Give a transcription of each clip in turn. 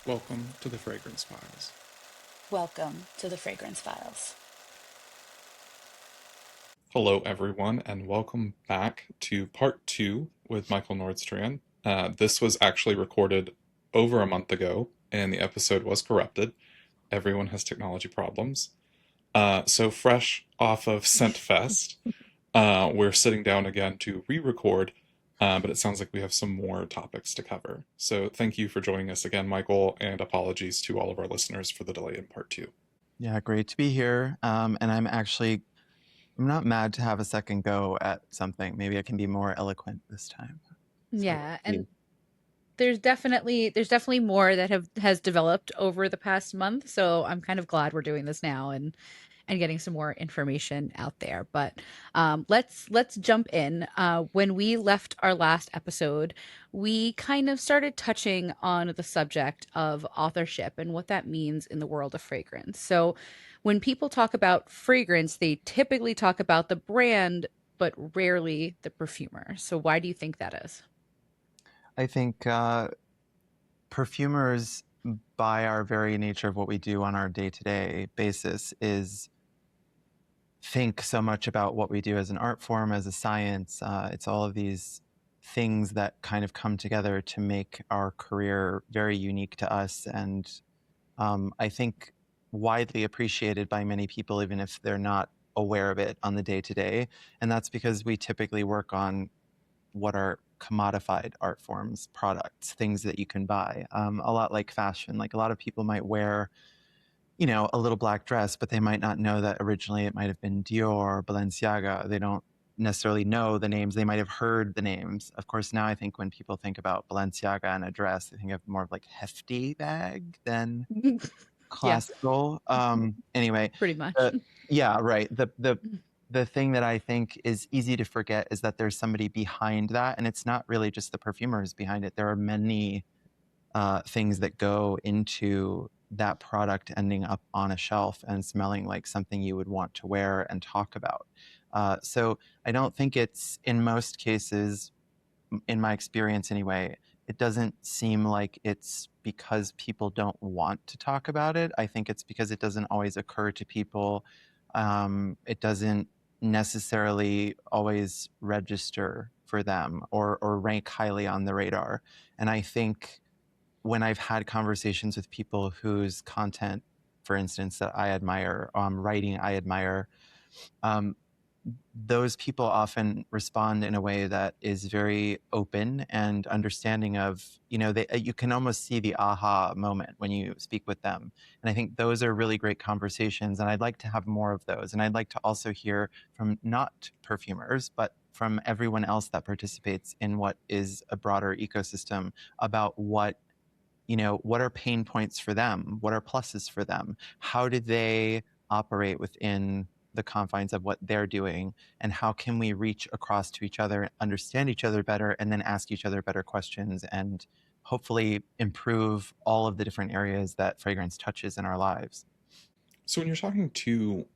Welcome to the Fragrance Files. Welcome to the Fragrance Files. Hello, everyone, and welcome back to part two with Michael Nordstrand. This was actually recorded over a month ago, and the episode was corrupted. Everyone has technology problems. So, fresh off of Scent Fest, we're sitting down again to re record, but it sounds like we have some more topics to cover. So, thank you for joining us again, Michael, and apologies to all of our listeners for the delay in part two. Yeah, great to be here. And I'm not mad to have a second go at something. Maybe I can be more eloquent this time. So Yeah, we'll and see. there's definitely more that have has developed over the past month, so I'm kind of glad we're doing this now and getting some more information out there. But let's jump in. When we left our last episode, we kind of started touching on the subject of authorship and what that means in the world of fragrance. So when people talk about fragrance, they typically talk about the brand, but rarely the perfumer. So why do you think that is? I think perfumers, by our very nature of what we do on our day-to-day basis, is think so much about what we do as an art form, as a science. It's all of these things that kind of come together to make our career very unique to us, and I think widely appreciated by many people, even if they're not aware of it on the day to day. And that's because we typically work on what are commodified art forms, products, things that you can buy. A lot like fashion. Like a lot of people might wear, a little black dress, but they might not know that originally it might have been Dior or Balenciaga. They don't necessarily know the names. They might have heard the names. Of course, now I think when people think about Balenciaga and a dress, they think of more of like hefty bag than Yeah, classical. Anyway, pretty much. uh, yeah, right. The thing that I think is easy to forget is that there's somebody behind that, and it's not really just the perfumers behind it. There are many things that go into that product ending up on a shelf and smelling like something you would want to wear and talk about. So I don't think it's in most cases, in my experience anyway, it doesn't seem like it's because people don't want to talk about it. I think it's because it doesn't always occur to people. It doesn't necessarily always register for them or rank highly on the radar. And I think when I've had conversations with people whose content, for instance, that I admire, writing I admire, um, those people often respond in a way that is very open and understanding of, you can almost see the aha moment when you speak with them. And I think those are really great conversations. And I'd like to have more of those. And I'd like to also hear from not perfumers, but from everyone else that participates in what is a broader ecosystem about what are pain points for them? What are pluses for them? How do they operate within the confines of what they're doing? And how can we reach across to each other, understand each other better, and then ask each other better questions and hopefully improve all of the different areas that fragrance touches in our lives? So, when you're talking to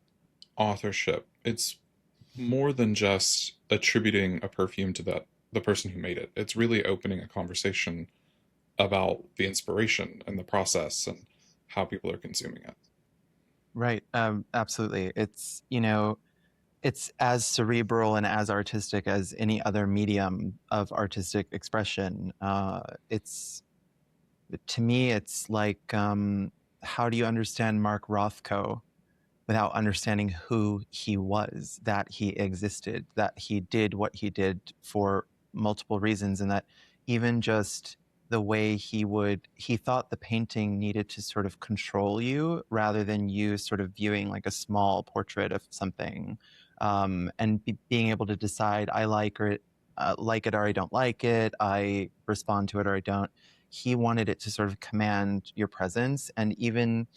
authorship, it's more than just attributing a perfume to the person who made it. It's really opening a conversation about the inspiration and the process and how people are consuming it. Right. Absolutely. It's as cerebral and as artistic as any other medium of artistic expression. It's To me, it's like, how do you understand Mark Rothko without understanding who he was, that he existed, that he did what he did for multiple reasons, and that even just the way he thought the painting needed to sort of control you rather than you sort of viewing like a small portrait of something, and being able to decide I like it or I don't like it, I respond to it or I don't. He wanted it to sort of command your presence, and even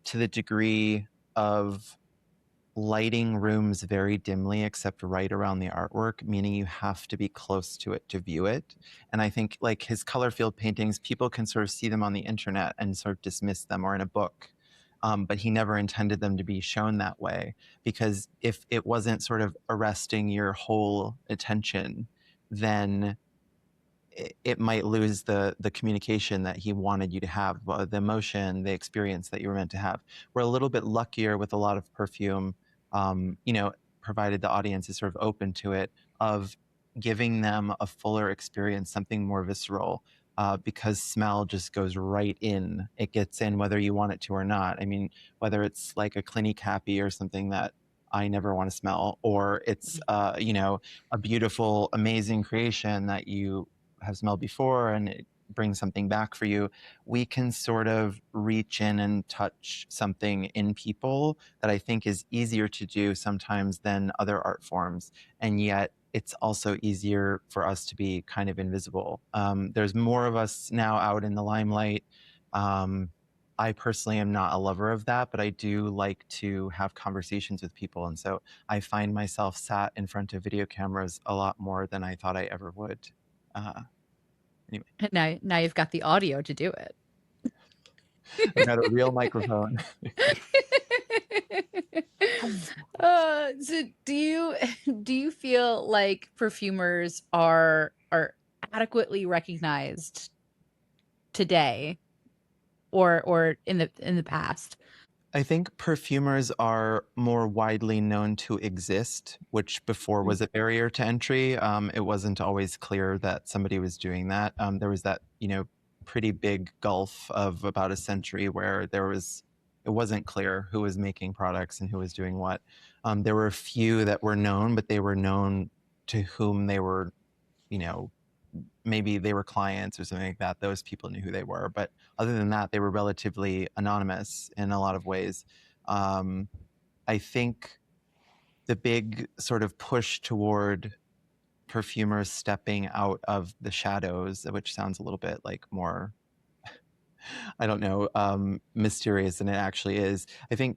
to the degree of lighting rooms very dimly except right around the artwork, meaning you have to be close to it to view it. And I think like his color field paintings, people can sort of see them on the internet and sort of dismiss them or in a book. But he never intended them to be shown that way, because if it wasn't sort of arresting your whole attention, then it might lose the communication that he wanted you to have, the emotion, the experience that you were meant to have. We're a little bit luckier with a lot of perfume, provided the audience is sort of open to it, of giving them a fuller experience, something more visceral, because smell just goes right in. It gets in whether you want it to or not. I mean, whether it's like a Clinique Happy or something that I never want to smell, or it's a beautiful, amazing creation that you have smelled before and it brings something back for you. We can sort of reach in and touch something in people that I think is easier to do sometimes than other art forms. And yet it's also easier for us to be kind of invisible. There's more of us now out in the limelight. I personally am not a lover of that, but I do like to have conversations with people. And so I find myself sat in front of video cameras a lot more than I thought I ever would. Uh, anyway, Now you've got the audio to do it. I've got a real microphone. So do you feel like perfumers are adequately recognized today or in the past? I think perfumers are more widely known to exist, which before was a barrier to entry. It wasn't always clear that somebody was doing that. There was that, pretty big gulf of about a century where it wasn't clear who was making products and who was doing what. There were a few that were known, but they were known to whom they were, maybe they were clients or something like that. Those people knew who they were. But other than that, they were relatively anonymous in a lot of ways. I think the big sort of push toward perfumers stepping out of the shadows, which sounds a little bit like more, I don't know, mysterious than it actually is. I think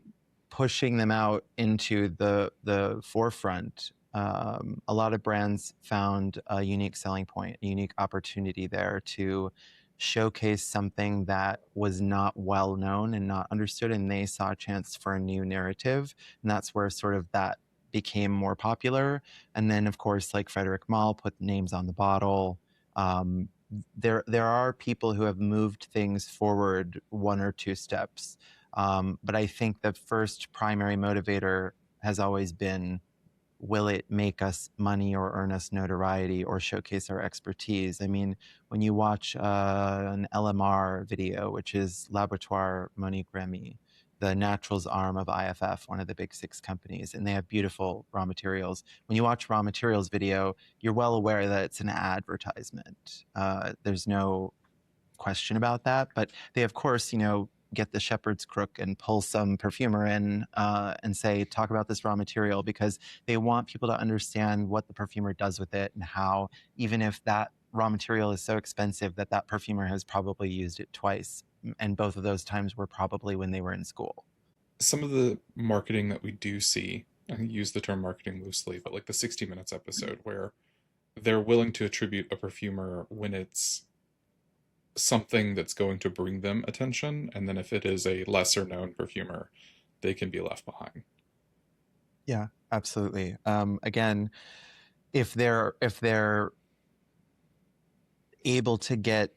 pushing them out into the forefront, a lot of brands found a unique selling point, a unique opportunity there to showcase something that was not well known and not understood, and they saw a chance for a new narrative, and that's where sort of that became more popular. And then, of course, like Frederick Malle put names on the bottle. There are people who have moved things forward one or two steps, but I think the first primary motivator has always been, will it make us money or earn us notoriety or showcase our expertise? I mean, when you watch an LMR video, which is Laboratoire Monique Remy, the naturals arm of IFF, one of the big six companies, and they have beautiful raw materials. When you watch raw materials video, you're well aware that it's an advertisement. There's no question about that, but they, of course, get the shepherd's crook and pull some perfumer in and say, talk about this raw material, because they want people to understand what the perfumer does with it and how, even if that raw material is so expensive that that perfumer has probably used it twice. And both of those times were probably when they were in school. Some of the marketing that we do see, I use the term marketing loosely, but like the 60 Minutes episode where they're willing to attribute a perfumer when it's something that's going to bring them attention, and then if it is a lesser known perfumer, they can be left behind. Yeah, absolutely. Again, if they're able to get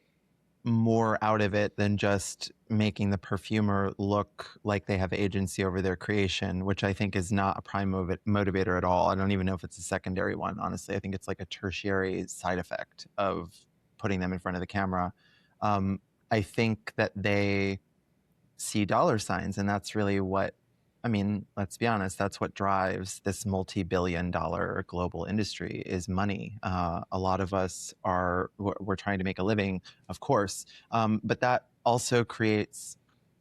more out of it than just making the perfumer look like they have agency over their creation, which I think is not a prime motivator at all. I don't even know if it's a secondary one, honestly. I think it's like a tertiary side effect of putting them in front of the camera. I think that they see dollar signs, and that's really what, I mean, let's be honest, that's what drives this multi-billion-dollar global industry, is money. A lot of us we're trying to make a living, of course, but that also creates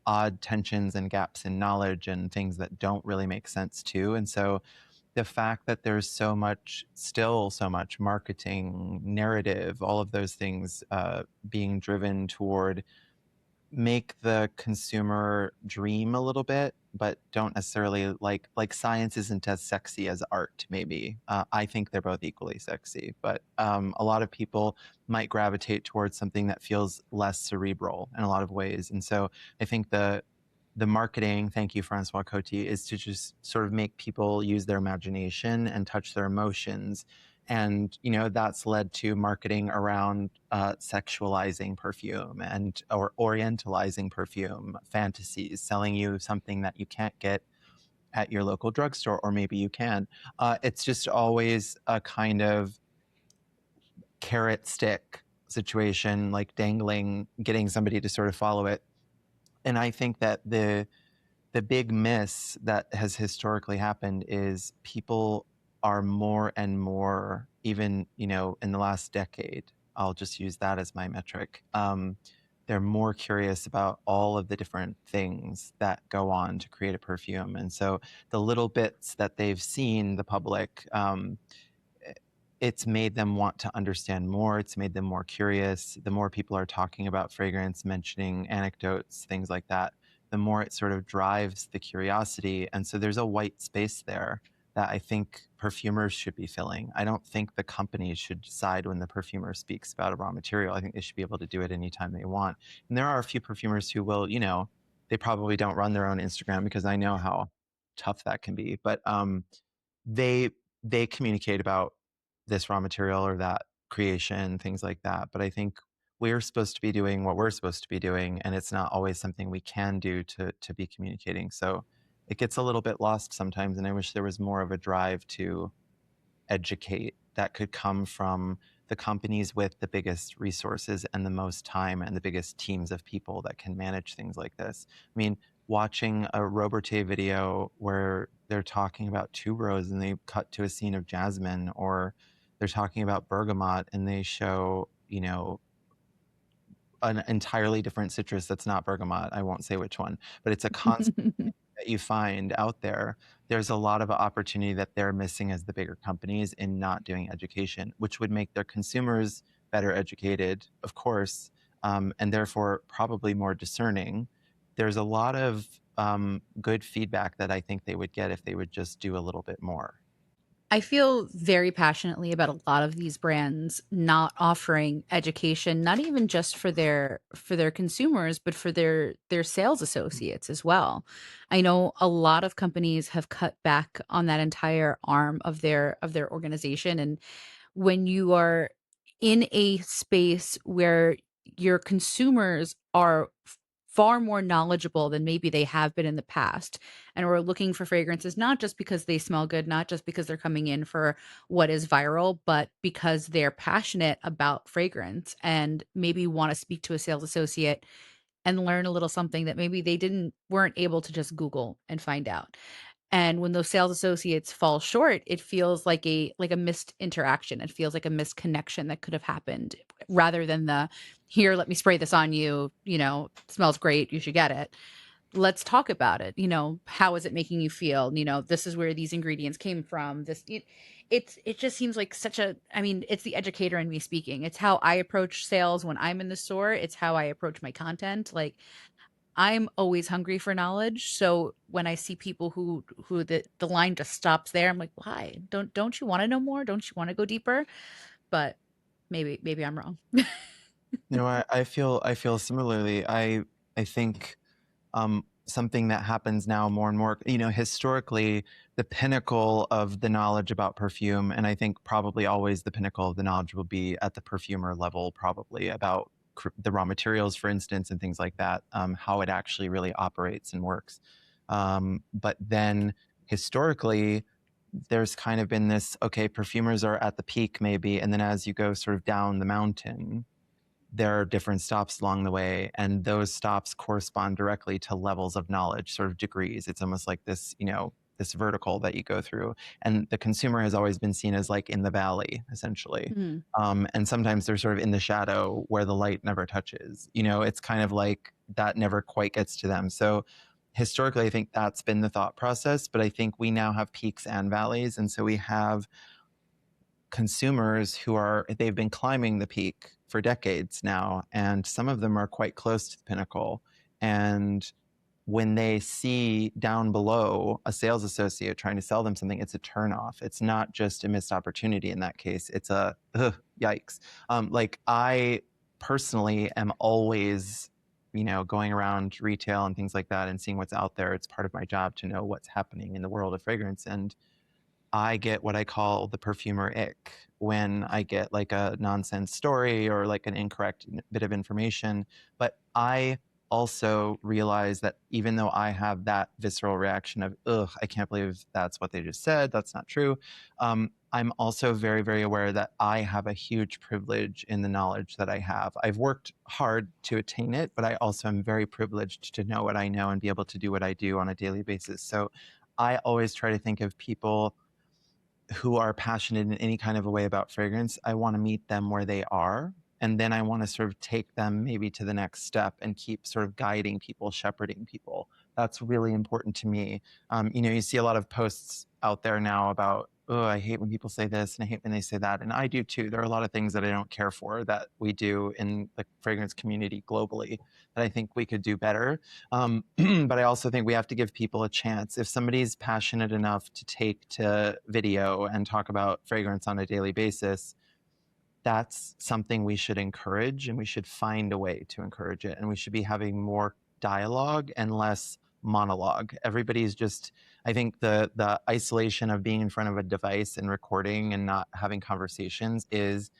odd tensions and gaps in knowledge and things that don't really make sense too. And so the fact that there's still so much marketing, narrative, all of those things being driven toward make the consumer dream a little bit, but don't necessarily like science isn't as sexy as art, maybe. I think they're both equally sexy, but a lot of people might gravitate towards something that feels less cerebral in a lot of ways. And so I think the marketing, thank you, Francois Coty, is to just sort of make people use their imagination and touch their emotions And that's led to marketing around sexualizing perfume and or orientalizing perfume fantasies, selling you something that you can't get at your local drugstore, or maybe you can. It's just always a kind of carrot stick situation, like dangling, getting somebody to sort of follow it. And I think that the big miss that has historically happened is people are more and more, even in the last decade, I'll just use that as my metric. They're more curious about all of the different things that go on to create a perfume, and so the little bits that they've seen the public, it's made them want to understand more. It's made them more curious. The more people are talking about fragrance, mentioning anecdotes, things like that, the more it sort of drives the curiosity. And so there's a white space there that I think perfumers should be filling. I don't think the companies should decide when the perfumer speaks about a raw material. I think they should be able to do it anytime they want. And there are a few perfumers who will, they probably don't run their own Instagram, because I know how tough that can be. But they they communicate about this raw material or that creation, things like that. But I think we're supposed to be doing what we're supposed to be doing, and it's not always something we can do to be communicating. So it gets a little bit lost sometimes, and I wish there was more of a drive to educate that could come from the companies with the biggest resources and the most time and the biggest teams of people that can manage things like this. I mean, watching a Robertet video where they're talking about tuberose and they cut to a scene of jasmine, or they're talking about bergamot and they show, an entirely different citrus that's not bergamot. I won't say which one, but it's a constant that you find out there. There's a lot of opportunity that they're missing as the bigger companies in not doing education, which would make their consumers better educated, of course, and therefore probably more discerning. There's a lot of good feedback that I think they would get if they would just do a little bit more. I feel very passionately about a lot of these brands not offering education, not even just for their consumers, but for their sales associates as well. I know a lot of companies have cut back on that entire arm of their organization, and when you are in a space where your consumers are far more knowledgeable than maybe they have been in the past, and we're looking for fragrances not just because they smell good, not just because they're coming in for what is viral, but because they're passionate about fragrance and maybe want to speak to a sales associate and learn a little something that maybe they didn't weren't able to just Google and find out. And when those sales associates fall short, it feels like a missed interaction. It feels like a missed connection that could have happened rather than the here, let me spray this on you, smells great, you should get it. Let's talk about it. How is it making you feel? This is where these ingredients came from. It just seems like I mean, it's the educator in me speaking. It's how I approach sales when I'm in the store. It's how I approach my content. Like, I'm always hungry for knowledge. So when I see people who the line just stops there, I'm like, why? Don't you want to know more? Don't you want to go deeper? But maybe I'm wrong. I feel similarly. I think something that happens now more and more, historically, the pinnacle of the knowledge about perfume, and I think probably always the pinnacle of the knowledge will be at the perfumer level, probably about the raw materials, for instance, and things like that, how it actually really operates and works. But then historically, there's kind of been this, okay, perfumers are at the peak maybe, and then as you go sort of down the mountain, there are different stops along the way, and those stops correspond directly to levels of knowledge, sort of degrees. It's almost like this, this vertical that you go through, and the consumer has always been seen as like in the valley, essentially. Mhm. And sometimes they're sort of in the shadow where the light never touches. It's kind of like that never quite gets to them. So historically, I think that's been the thought process, but I think we now have peaks and valleys, and so we have consumers they've been climbing the peak for decades now, and some of them are quite close to the pinnacle. And when they see down below a sales associate trying to sell them something, it's a turnoff. It's not just a missed opportunity in that case. It's a yikes. Like, I personally am always, going around retail and things like that and seeing what's out there. It's part of my job to know what's happening in the world of fragrance. And I get what I call the perfumer ick when I get like a nonsense story or like an incorrect bit of information. But I also realize that even though I have that visceral reaction of, ugh, I can't believe that's what they just said, that's not true. I'm also very, very aware that I have a huge privilege in the knowledge that I have. I've worked hard to attain it, but I also am very privileged to know what I know and be able to do what I do on a daily basis. So I always try to think of people who are passionate in any kind of a way about fragrance. I want to meet them where they are. And then I want to sort of take them maybe to the next step and keep sort of guiding people, shepherding people. That's really important to me. You see a lot of posts out there now about, oh, I hate when people say this and I hate when they say that. And I do too. There are a lot of things that I don't care for that we do in the fragrance community globally that I think we could do better. But I also think we have to give people a chance. If somebody's passionate enough to take to video and talk about fragrance on a daily basis, that's something we should encourage, and we should find a way to encourage it. And we should be having more dialogue and less monologue. Everybody's just, I think the isolation of being in front of a device and recording and not having conversations is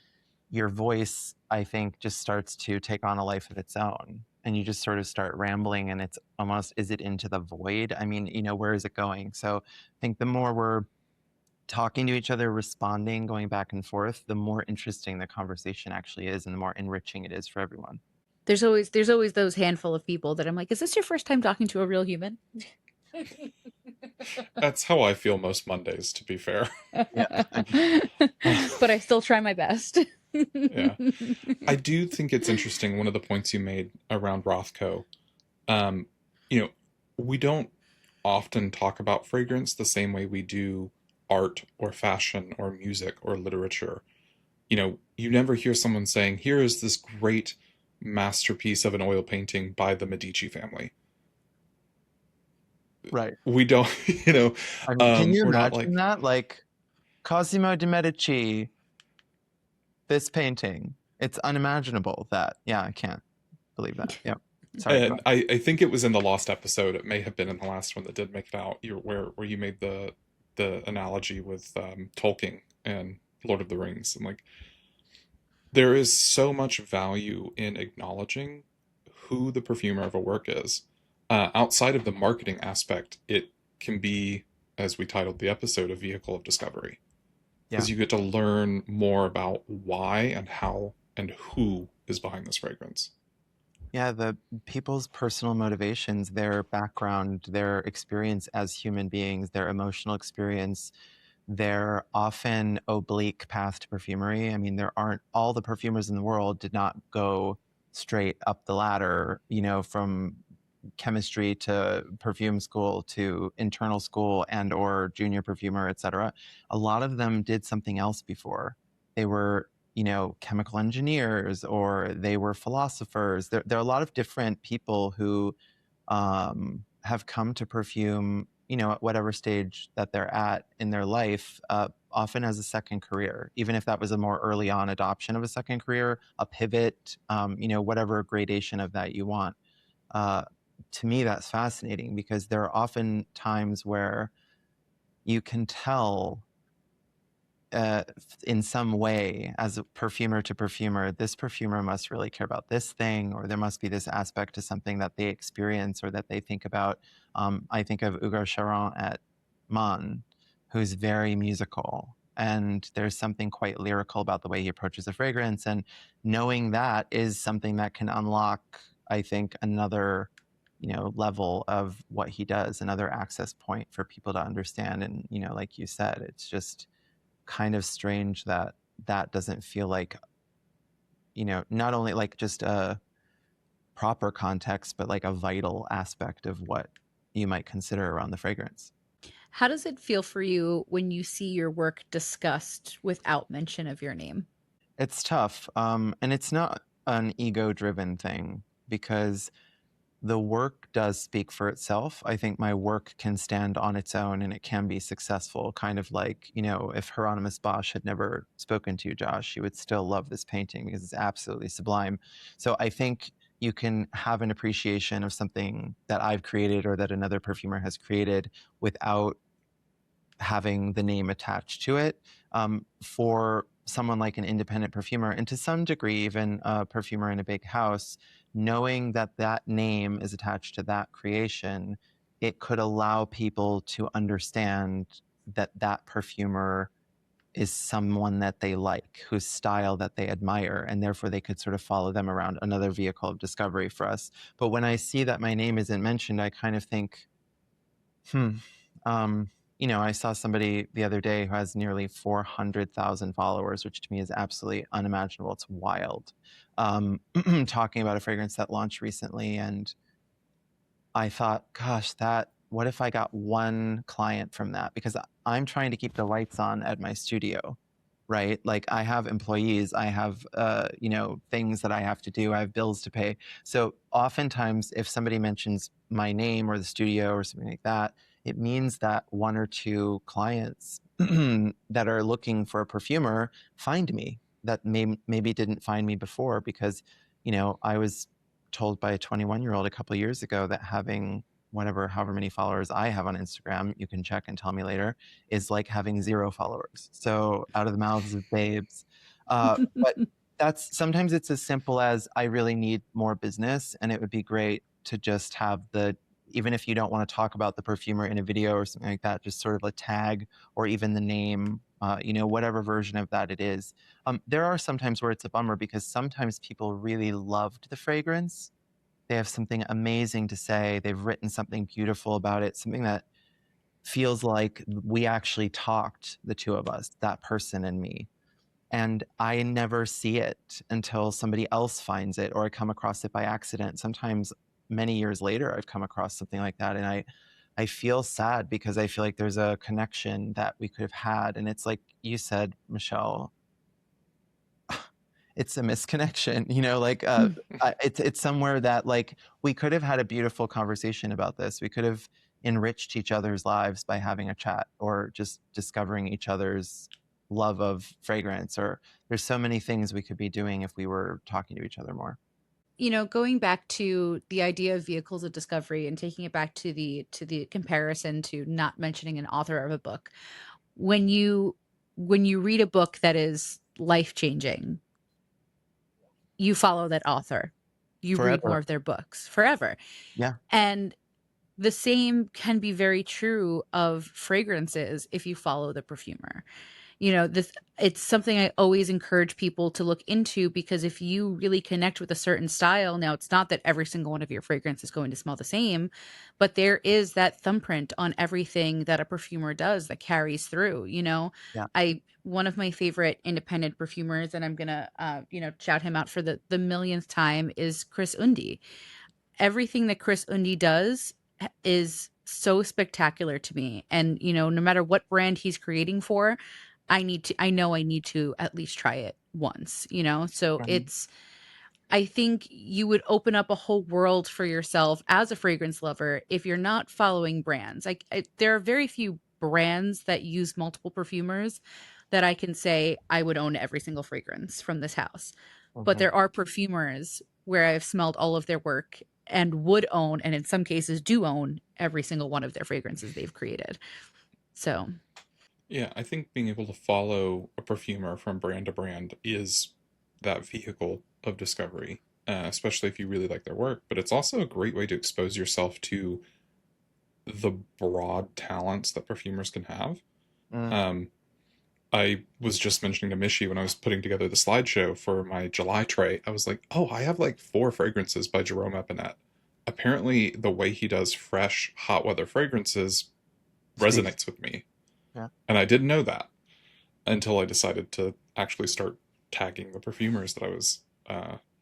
your voice, I think, just starts to take on a life of its own. And you just sort of start rambling, and it's almost, is it into the void? I mean, where is it going? So I think the more we're talking to each other, responding, going back and forth, the more interesting the conversation actually is and the more enriching it is for everyone. There's always those handful of people that I'm like, is this your first time talking to a real human? That's how I feel most Mondays, to be fair. Yeah. But I still try my best. Yeah. I do think it's interesting, one of the points you made around Rothko. Um, you know, we don't often talk about fragrance the same way we do art or fashion or music or literature. You never hear someone saying, here is this great masterpiece of an oil painting by the Medici family. Right. We don't, I mean, can you we're not like, imagine that? Like Cosimo de' Medici, this painting. It's unimaginable that, yeah, I can't believe that. Yeah. Sorry. and I think it was in the lost episode. It may have been in the last one that did make it out. Where you made the analogy with Tolkien and Lord of the Rings, and like there is so much value in acknowledging who the perfumer of a work is. Outside of the marketing aspect, it can be, as we titled the episode, a vehicle of discovery. Yeah. Because you get to learn more about why and how and who is behind this fragrance. Yeah, the people's personal motivations, their background, their experience as human beings, their emotional experience, their often oblique path to perfumery. I mean, there aren't all the perfumers in the world did not go straight up the ladder, from chemistry to perfume school to internal school and or junior perfumer, etc. A lot of them did something else before. They were chemical engineers, or they were philosophers. There are a lot of different people who have come to perfume, at whatever stage that they're at in their life, often as a second career, even if that was a more early on adoption of a second career, a pivot, whatever gradation of that you want. To me, that's fascinating because there are often times where you can tell in some way, as a perfumer to perfumer, this perfumer must really care about this thing, or there must be this aspect to something that they experience or that they think about. I think of Hugo Charon at Man, who's very musical. And there's something quite lyrical about the way he approaches a fragrance. And knowing that is something that can unlock, I think, another level of what he does, another access point for people to understand. And, like you said, it's just kind of strange that that doesn't feel like, not only like just a proper context, but like a vital aspect of what you might consider around the fragrance. How does it feel for you when you see your work discussed without mention of your name? It's tough. And it's not an ego driven thing because the work does speak for itself. I think my work can stand on its own and it can be successful. Kind of like, if Hieronymus Bosch had never spoken to you, Josh, you would still love this painting because it's absolutely sublime. So I think you can have an appreciation of something that I've created or that another perfumer has created without having the name attached to it. For someone like an independent perfumer, and to some degree even a perfumer in a big house, knowing that that name is attached to that creation, it could allow people to understand that that perfumer is someone that they like, whose style that they admire, and therefore they could sort of follow them around. Another vehicle of discovery for us. But when I see that my name isn't mentioned, I kind of think, hmm, I saw somebody the other day who has nearly 400,000 followers, which to me is absolutely unimaginable. It's wild. Talking about a fragrance that launched recently, and I thought, gosh, what if I got one client from that? Because I'm trying to keep the lights on at my studio, right? Like I have employees, I have, things that I have to do, I have bills to pay. So oftentimes, if somebody mentions my name or the studio or something like that, it means that one or two clients that are looking for a perfumer find me that maybe didn't find me before because, I was told by a 21-year-old a couple of years ago that having however many followers I have on Instagram, you can check and tell me later, is like having 0 followers. So out of the mouths of babes. But that's sometimes it's as simple as I really need more business, and it would be great to just have even if you don't want to talk about the perfumer in a video or something like that, just sort of a tag or even the name, whatever version of that it is. There are sometimes where it's a bummer because sometimes people really loved the fragrance. They have something amazing to say. They've written something beautiful about it, something that feels like we actually talked, the two of us, that person and me. And I never see it until somebody else finds it or I come across it by accident. Sometimes many years later, I've come across something like that. And I feel sad because I feel like there's a connection that we could have had. And it's like you said, Michelle, it's a misconnection, it's somewhere that like we could have had a beautiful conversation about this. We could have enriched each other's lives by having a chat or just discovering each other's love of fragrance, or there's so many things we could be doing if we were talking to each other more. Going back to the idea of vehicles of discovery and taking it back to the comparison to not mentioning an author of a book. When you read a book that is life-changing, you follow that author. You read more Forever. of their books forever. Yeah. And the same can be very true of fragrances if you follow the perfumer. This it's something I always encourage people to look into, because if you really connect with a certain style, now it's not that every single one of your fragrance is going to smell the same, but there is that thumbprint on everything that a perfumer does that carries through. Yeah. I One of my favorite independent perfumers, and I'm gonna shout him out for the millionth time, is Chris Undy. Everything that Chris Undy does is so spectacular to me. And, no matter what brand he's creating for, I know I need to at least try it once, So Mhm. I think you would open up a whole world for yourself as a fragrance lover if you're not following brands. There are very few brands that use multiple perfumers that I can say I would own every single fragrance from this house. But Mhm. there are perfumers where I've smelled all of their work and would own, and in some cases do own, every single one of their fragrances they've created. So, Yeah, I think being able to follow a perfumer from brand to brand is that vehicle of discovery, especially if you really like their work. But it's also a great way to expose yourself to the broad talents that perfumers can have. Mm. Um, I was just mentioning to Mishi when I was putting together the slideshow for my July tray, I was like, oh, I have like 4 fragrances by Jerome Epinette. Apparently, the way he does fresh, hot weather fragrances Speaks. resonates with me. Yeah. And I didn't know that until I decided to actually start tagging the perfumers that I was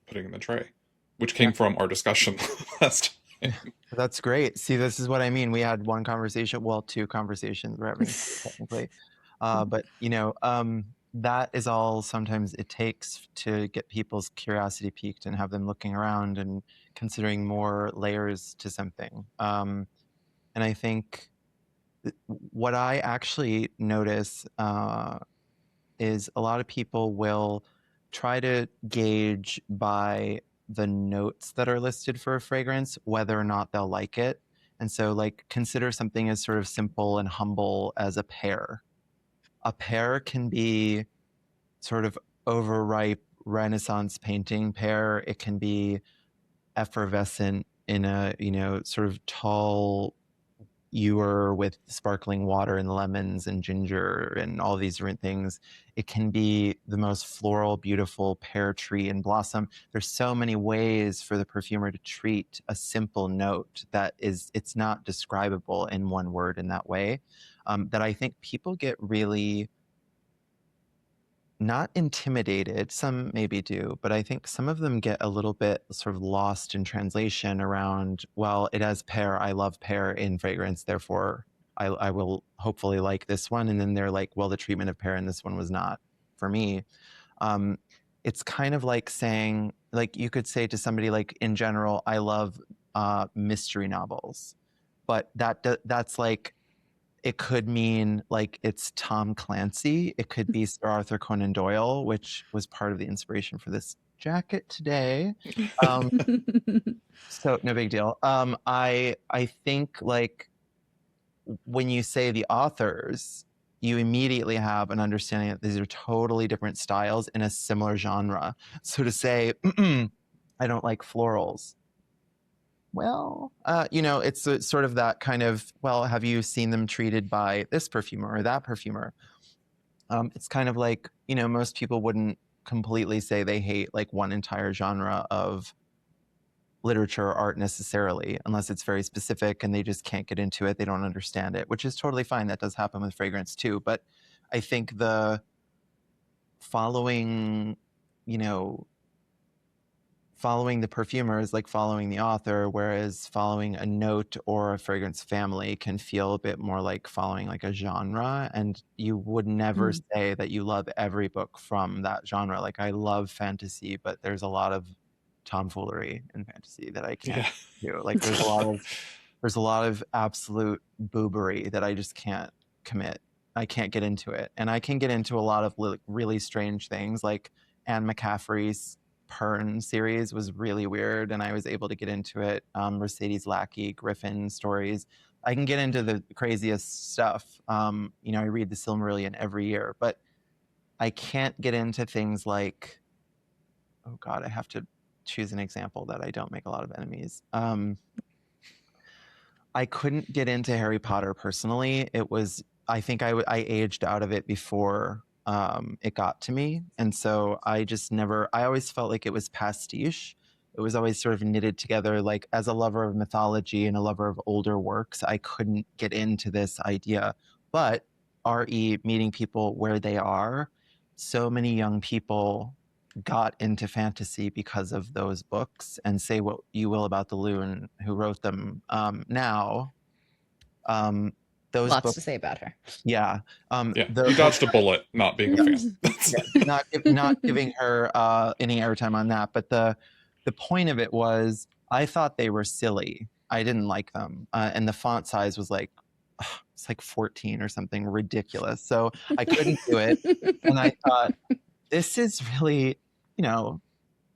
putting in the tray, which Yeah. came from our discussion last time. That's great. See, this is what I mean. We had one conversation, well, two conversations. We're having three technically. But that is all sometimes it takes to get people's curiosity piqued and have them looking around and considering more layers to something. And I think what I actually notice is a lot of people will try to gauge by the notes that are listed for a fragrance whether or not they'll like it. And so like consider something as sort of simple and humble as a pear. A pear can be sort of overripe Renaissance painting pear. It can be effervescent in a, sort of tall ewer with sparkling water and lemons and ginger and all these different things. It can be the most floral, beautiful pear tree and blossom. There's so many ways for the perfumer to treat a simple note that it's not describable in one word in that way, that I think people get really not intimidated. Some maybe do, but I think some of them get a little bit sort of lost in translation around, well, it has pear. I love pear in fragrance. Therefore, I will hopefully like this one. And then they're like, well, the treatment of pear in this one was not for me. It's kind of like saying, like you could say to somebody like, in general, I love mystery novels, but that's like, it could mean like it's Tom Clancy. It could be Sir Arthur Conan Doyle, which was part of the inspiration for this jacket today. So no big deal. I think like when you say the authors, you immediately have an understanding that these are totally different styles in a similar genre. So to say, I don't like florals. Well, it's sort of that kind of, well, have you seen them treated by this perfumer or that perfumer? It's kind of like, most people wouldn't completely say they hate like one entire genre of literature or art necessarily, unless it's very specific and they just can't get into it. They don't understand it, which is totally fine. That does happen with fragrance too. But I think the following, following the perfumer is like following the author, whereas following a note or a fragrance family can feel a bit more like following like a genre. And you would never say that you love every book from that genre. Like I love fantasy, but there's a lot of tomfoolery in fantasy that I can't do. Like there's a lot of absolute boobery that I just can't commit. I can't get into it. And I can get into a lot of really strange things, like Anne McCaffrey's Pern series was really weird, and I was able to get into it. Mercedes Lackey, Griffin stories. I can get into the craziest stuff. I read the Silmarillion every year, but I can't get into things like, oh God, I have to choose an example that I don't make a lot of enemies. I couldn't get into Harry Potter personally. I think I aged out of it before it got to me. And so I always felt like it was pastiche. It was always sort of knitted together. Like as a lover of mythology and a lover of older works, I couldn't get into this idea. But RE, meeting people where they are, so many young people got into fantasy because of those books, and say what you will about the loon who wrote them. Now, those Lots books, to say about her. yeah. You dodged a bullet not being a fan. Not giving her any airtime on that. But the point of it was, I thought they were silly. I didn't like them, and the font size was like, it's like 14 or something ridiculous. So I couldn't do it, and I thought, this is really,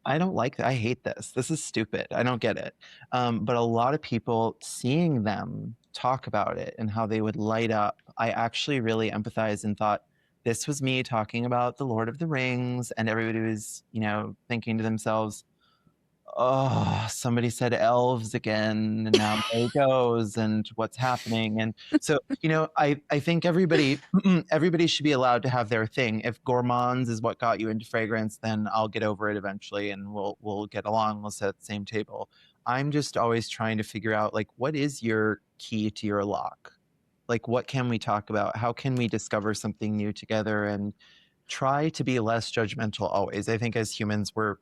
I don't like that. I hate this. This is stupid. I don't get it. But a lot of people, seeing them talk about it and how they would light up, I actually really empathized and thought, this was me talking about the Lord of the Rings, and everybody was, thinking to themselves, oh, somebody said elves again, and now there it goes, and what's happening? And so, I think everybody should be allowed to have their thing. If gourmands is what got you into fragrance, then I'll get over it eventually, and we'll get along. We'll sit at the same table. I'm just always trying to figure out, like, what is your key to your lock? Like, what can we talk about? How can we discover something new together? And try to be less judgmental always. I think as humans, we're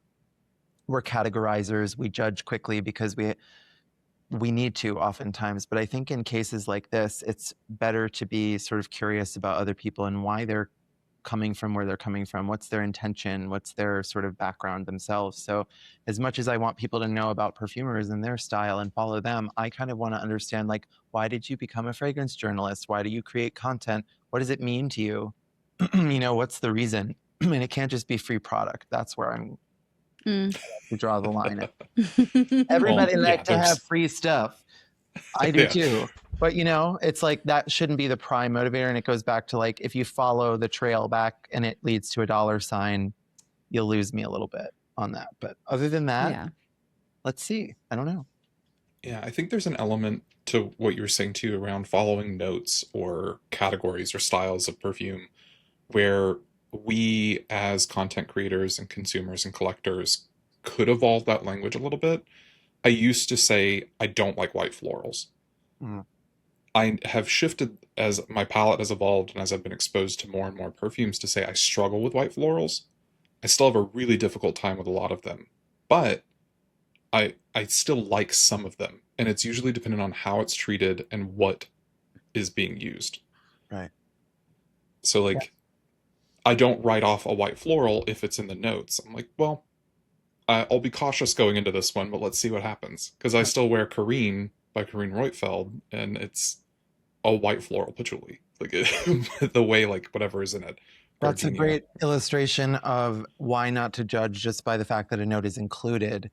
categorizers. We judge quickly because we need to oftentimes. But I think in cases like this, it's better to be sort of curious about other people and why they're coming from where they're coming from. What's their intention? What's their sort of background themselves? So as much as I want people to know about perfumers and their style and follow them, I kind of want to understand, like, why did you become a fragrance journalist? Why do you create content? What does it mean to you? What's the reason? And it can't just be free product. That's where I'm to draw the line. Everybody Well, like to have free stuff. I do Yeah. too. But it's like that shouldn't be the prime motivator. And it goes back to like, if you follow the trail back and it leads to a dollar sign, you'll lose me a little bit on that. But other than that, Yeah. let's see. I don't know. Yeah, I think there's an element to what you were saying too around following notes or categories or styles of perfume where we as content creators and consumers and collectors could evolve that language a little bit. I used to say I don't like white florals. Mm. I have shifted as my palette has evolved and as I've been exposed to more and more perfumes to say I struggle with white florals. I still have a really difficult time with a lot of them, but I still like some of them, and it's usually dependent on how it's treated and what is being used. Right. So Yeah. like I don't write off a white floral if it's in the notes. I'm like, well, I'll be cautious going into this one, but let's see what happens because I still wear Kareen by Kareen Reutfeld, and it's a white floral patchouli, like the way like whatever is in it, That's a gardenia. great illustration of why not to judge just by the fact that a note is included.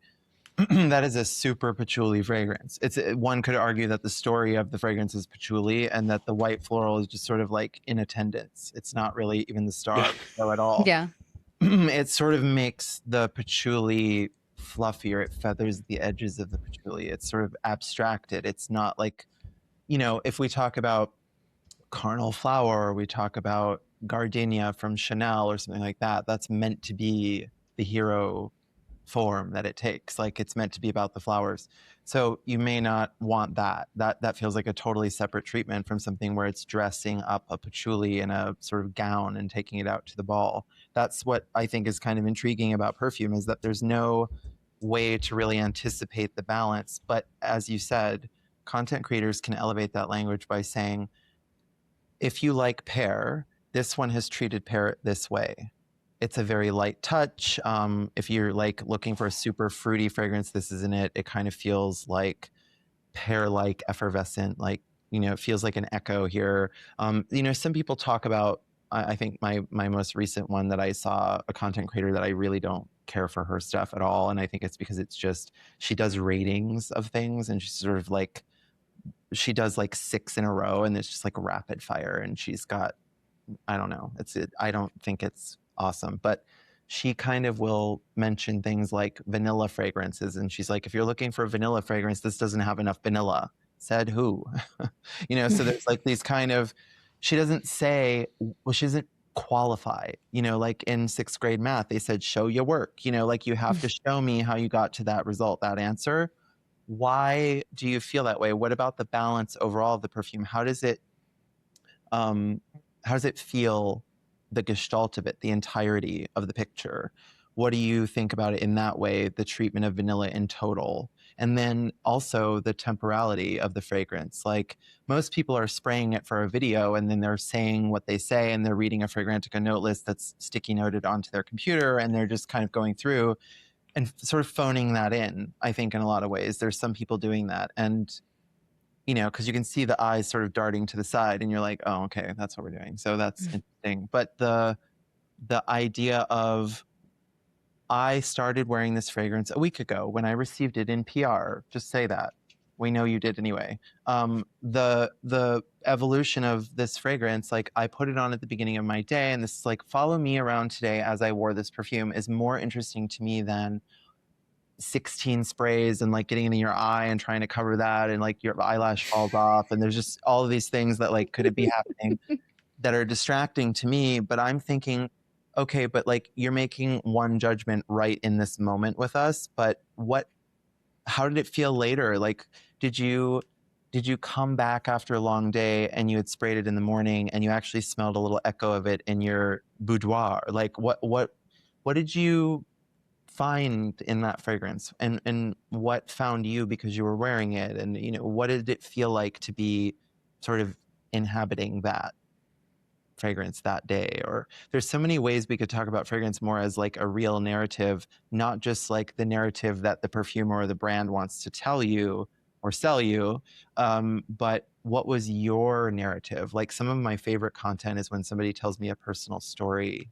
That is a super patchouli fragrance. One could argue that the story of the fragrance is patchouli and that the white floral is just sort of like in attendance. It's not really even the star Yeah. of the show at all. Yeah. It sort of makes the patchouli fluffier. It feathers the edges of the patchouli. It's sort of abstracted. It's not like, if we talk about carnal flower, or we talk about gardenia from Chanel or something like that, that's meant to be the hero form that it takes. Like it's meant to be about the flowers. So you may not want that. That feels like a totally separate treatment from something where it's dressing up a patchouli in a sort of gown and taking it out to the ball. That's what I think is kind of intriguing about perfume, is that there's no way to really anticipate the balance. But as you said, content creators can elevate that language by saying, if you like pear, this one has treated pear this way. It's a very light touch. If you're like looking for a super fruity fragrance, this isn't it. It kind of feels like pear-like effervescent, like, it feels like an echo here. Some people talk about, I think my most recent one that I saw, a content creator that I really don't care for her stuff at all. And I think it's because it's just, she does ratings of things and she's sort of like, she does like 6 in a row and it's just like rapid fire. And she's got, I don't know, I don't think it's awesome, but she kind of will mention things like vanilla fragrances. And she's like, if you're looking for a vanilla fragrance, this doesn't have enough vanilla. Said who? So there's like these kind of, she doesn't say, well, she doesn't qualify, like in 6th grade math, they said, show your work, like you have to show me how you got to that result, that answer. Why do you feel that way? What about the balance overall of the perfume? Um, how does it feel, the gestalt of it, the entirety of the picture? What do you think about it in that way, the treatment of vanilla in total? And then also the temporality of the fragrance. Like most people are spraying it for a video and then they're saying what they say and they're reading a Fragrantica note list that's sticky noted onto their computer and they're just kind of going through and sort of phoning that in. I think in a lot of ways, there's some people doing that. And because you can see the eyes sort of darting to the side and you're like, oh, okay, that's what we're doing. So that's interesting. But the idea of, I started wearing this fragrance a week ago when I received it in PR. Just say that. We know you did anyway. The evolution of this fragrance, like I put it on at the beginning of my day, and this is like, follow me around today as I wore this perfume, is more interesting to me than 16 sprays and like getting into your eye and trying to cover that and like your eyelash falls off and there's just all of these things that like could it be happening that are distracting to me. But I'm thinking, okay, but like you're making one judgment right in this moment with us, but how did it feel later? Like did you come back after a long day and you had sprayed it in the morning and you actually smelled a little echo of it in your boudoir? Like what did you find in that fragrance, and what found you because you were wearing it? And what did it feel like to be sort of inhabiting that fragrance that day? Or there's so many ways we could talk about fragrance more as like a real narrative, not just like the narrative that the perfumer or the brand wants to tell you or sell you, but what was your narrative? Like some of my favorite content is when somebody tells me a personal story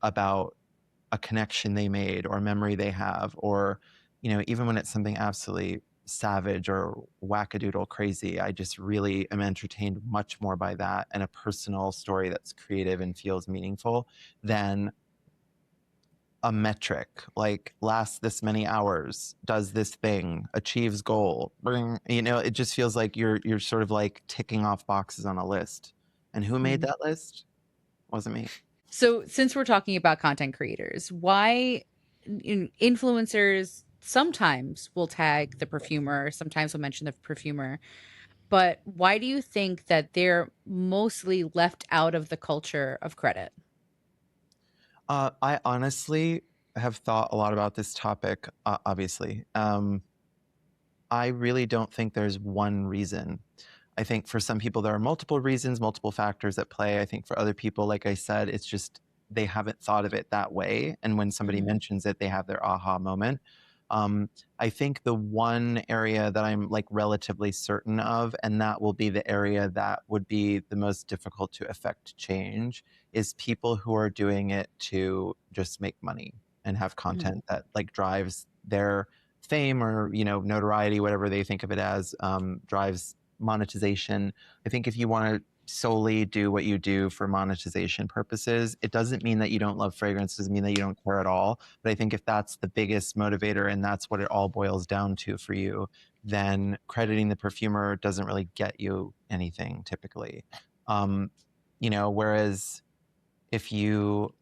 about a connection they made or a memory they have, or even when it's something absolutely savage or wackadoodle crazy. I just really am entertained much more by that and a personal story that's creative and feels meaningful than a metric, like lasts this many hours, does this thing, achieves goal. You know, it just feels like you're sort of like ticking off boxes on a list. And who made that list? Wasn't me. So, since we're talking about content creators, why influencers sometimes will tag the perfumer, sometimes will mention the perfumer, but why do you think that they're mostly left out of the culture of credit? I honestly have thought a lot about this topic, obviously. I really don't think there's one reason. I think for some people, there are multiple reasons, multiple factors at play. I think for other people, like I said, it's just they haven't thought of it that way. And when somebody Mhm. mentions it, they have their aha moment. I think the one area that I'm like relatively certain of, and that will be the area that would be the most difficult to affect change, is people who are doing it to just make money and have Mhm. content that like drives their fame or notoriety, whatever they think of it as, drives monetization. I think if you want to solely do what you do for monetization purposes, it doesn't mean that you don't love fragrance, doesn't mean that you don't care at all. But I think if that's the biggest motivator and that's what it all boils down to for you, then crediting the perfumer doesn't really get you anything typically. Whereas if you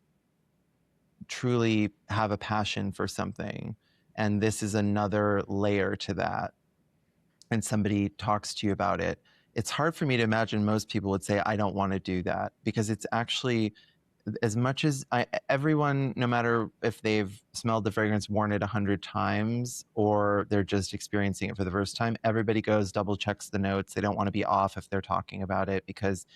truly have a passion for something, and this is another layer to that, and somebody talks to you about it, it's hard for me to imagine most people would say, I don't want to do that, because it's actually, as much as everyone, no matter if they've smelled the fragrance, worn it 100 times, or they're just experiencing it for the first time, everybody goes, double checks the notes. They don't want to be off if they're talking about it, because,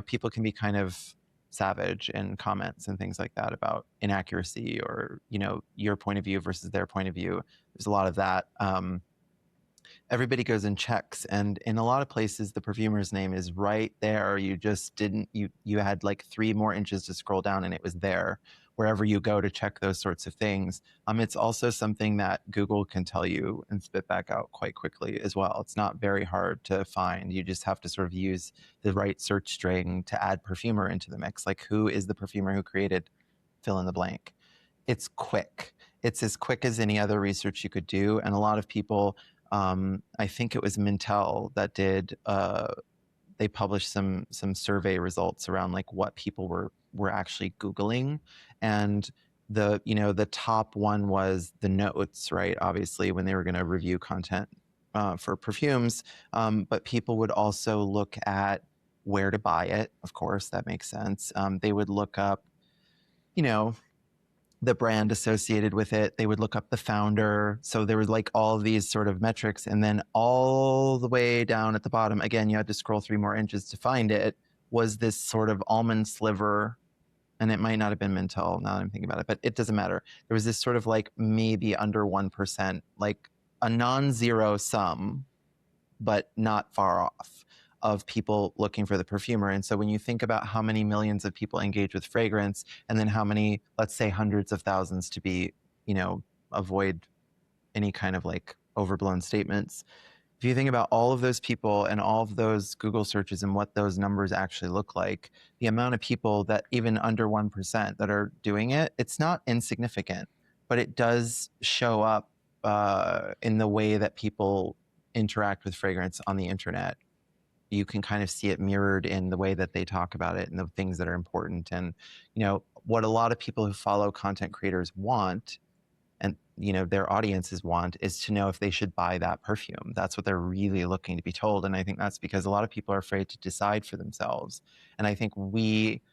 people can be kind of savage in comments and things like that about inaccuracy, or, your point of view versus their point of view. There's a lot of that. Everybody goes and checks, and in a lot of places the perfumer's name is right there. You just didn't, you had like 3 more inches to scroll down and it was there wherever you go to check those sorts of things. It's also something that Google can tell you and spit back out quite quickly as well. It's not very hard to find. You just have to sort of use the right search string to add perfumer into the mix, like who is the perfumer who created fill in the blank. It's quick. It's as quick as any other research you could do, and a lot of people, I think it was Mintel that did. They published some survey results around like what people were actually Googling, and the top one was the notes, right? Obviously, when they were going to review content for perfumes, but people would also look at where to buy it. Of course, that makes sense. They would look up, you know, the brand associated with it. They would look up the founder. So there was like all these sort of metrics. And then all the way down at the bottom, again, you had to scroll 3 more inches to find it, was this sort of almond sliver. And it might not have been Mintel now that I'm thinking about it, but it doesn't matter. There was this sort of like maybe under 1%, like a non-zero sum, but not far off, of people looking for the perfumer. And so when you think about how many millions of people engage with fragrance, and then how many, let's say hundreds of thousands to be, avoid any kind of like overblown statements. If you think about all of those people and all of those Google searches and what those numbers actually look like, the amount of people that even under 1% that are doing it, it's not insignificant, but it does show up in the way that people interact with fragrance on the internet. You can kind of see it mirrored in the way that they talk about it and the things that are important. And, what a lot of people who follow content creators want, and their audiences want, is to know if they should buy that perfume. That's what they're really looking to be told. And I think that's because a lot of people are afraid to decide for themselves. And I think we,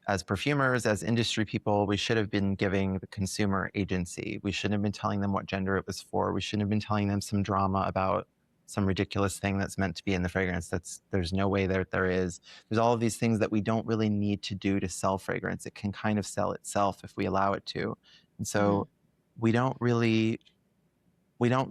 as perfumers, as industry people, we should have been giving the consumer agency. We shouldn't have been telling them what gender it was for. We shouldn't have been telling them some drama about some ridiculous thing that's meant to be in the fragrance. There's no way that there is. There's all of these things that we don't really need to do to sell fragrance. It can kind of sell itself if we allow it to. And so we don't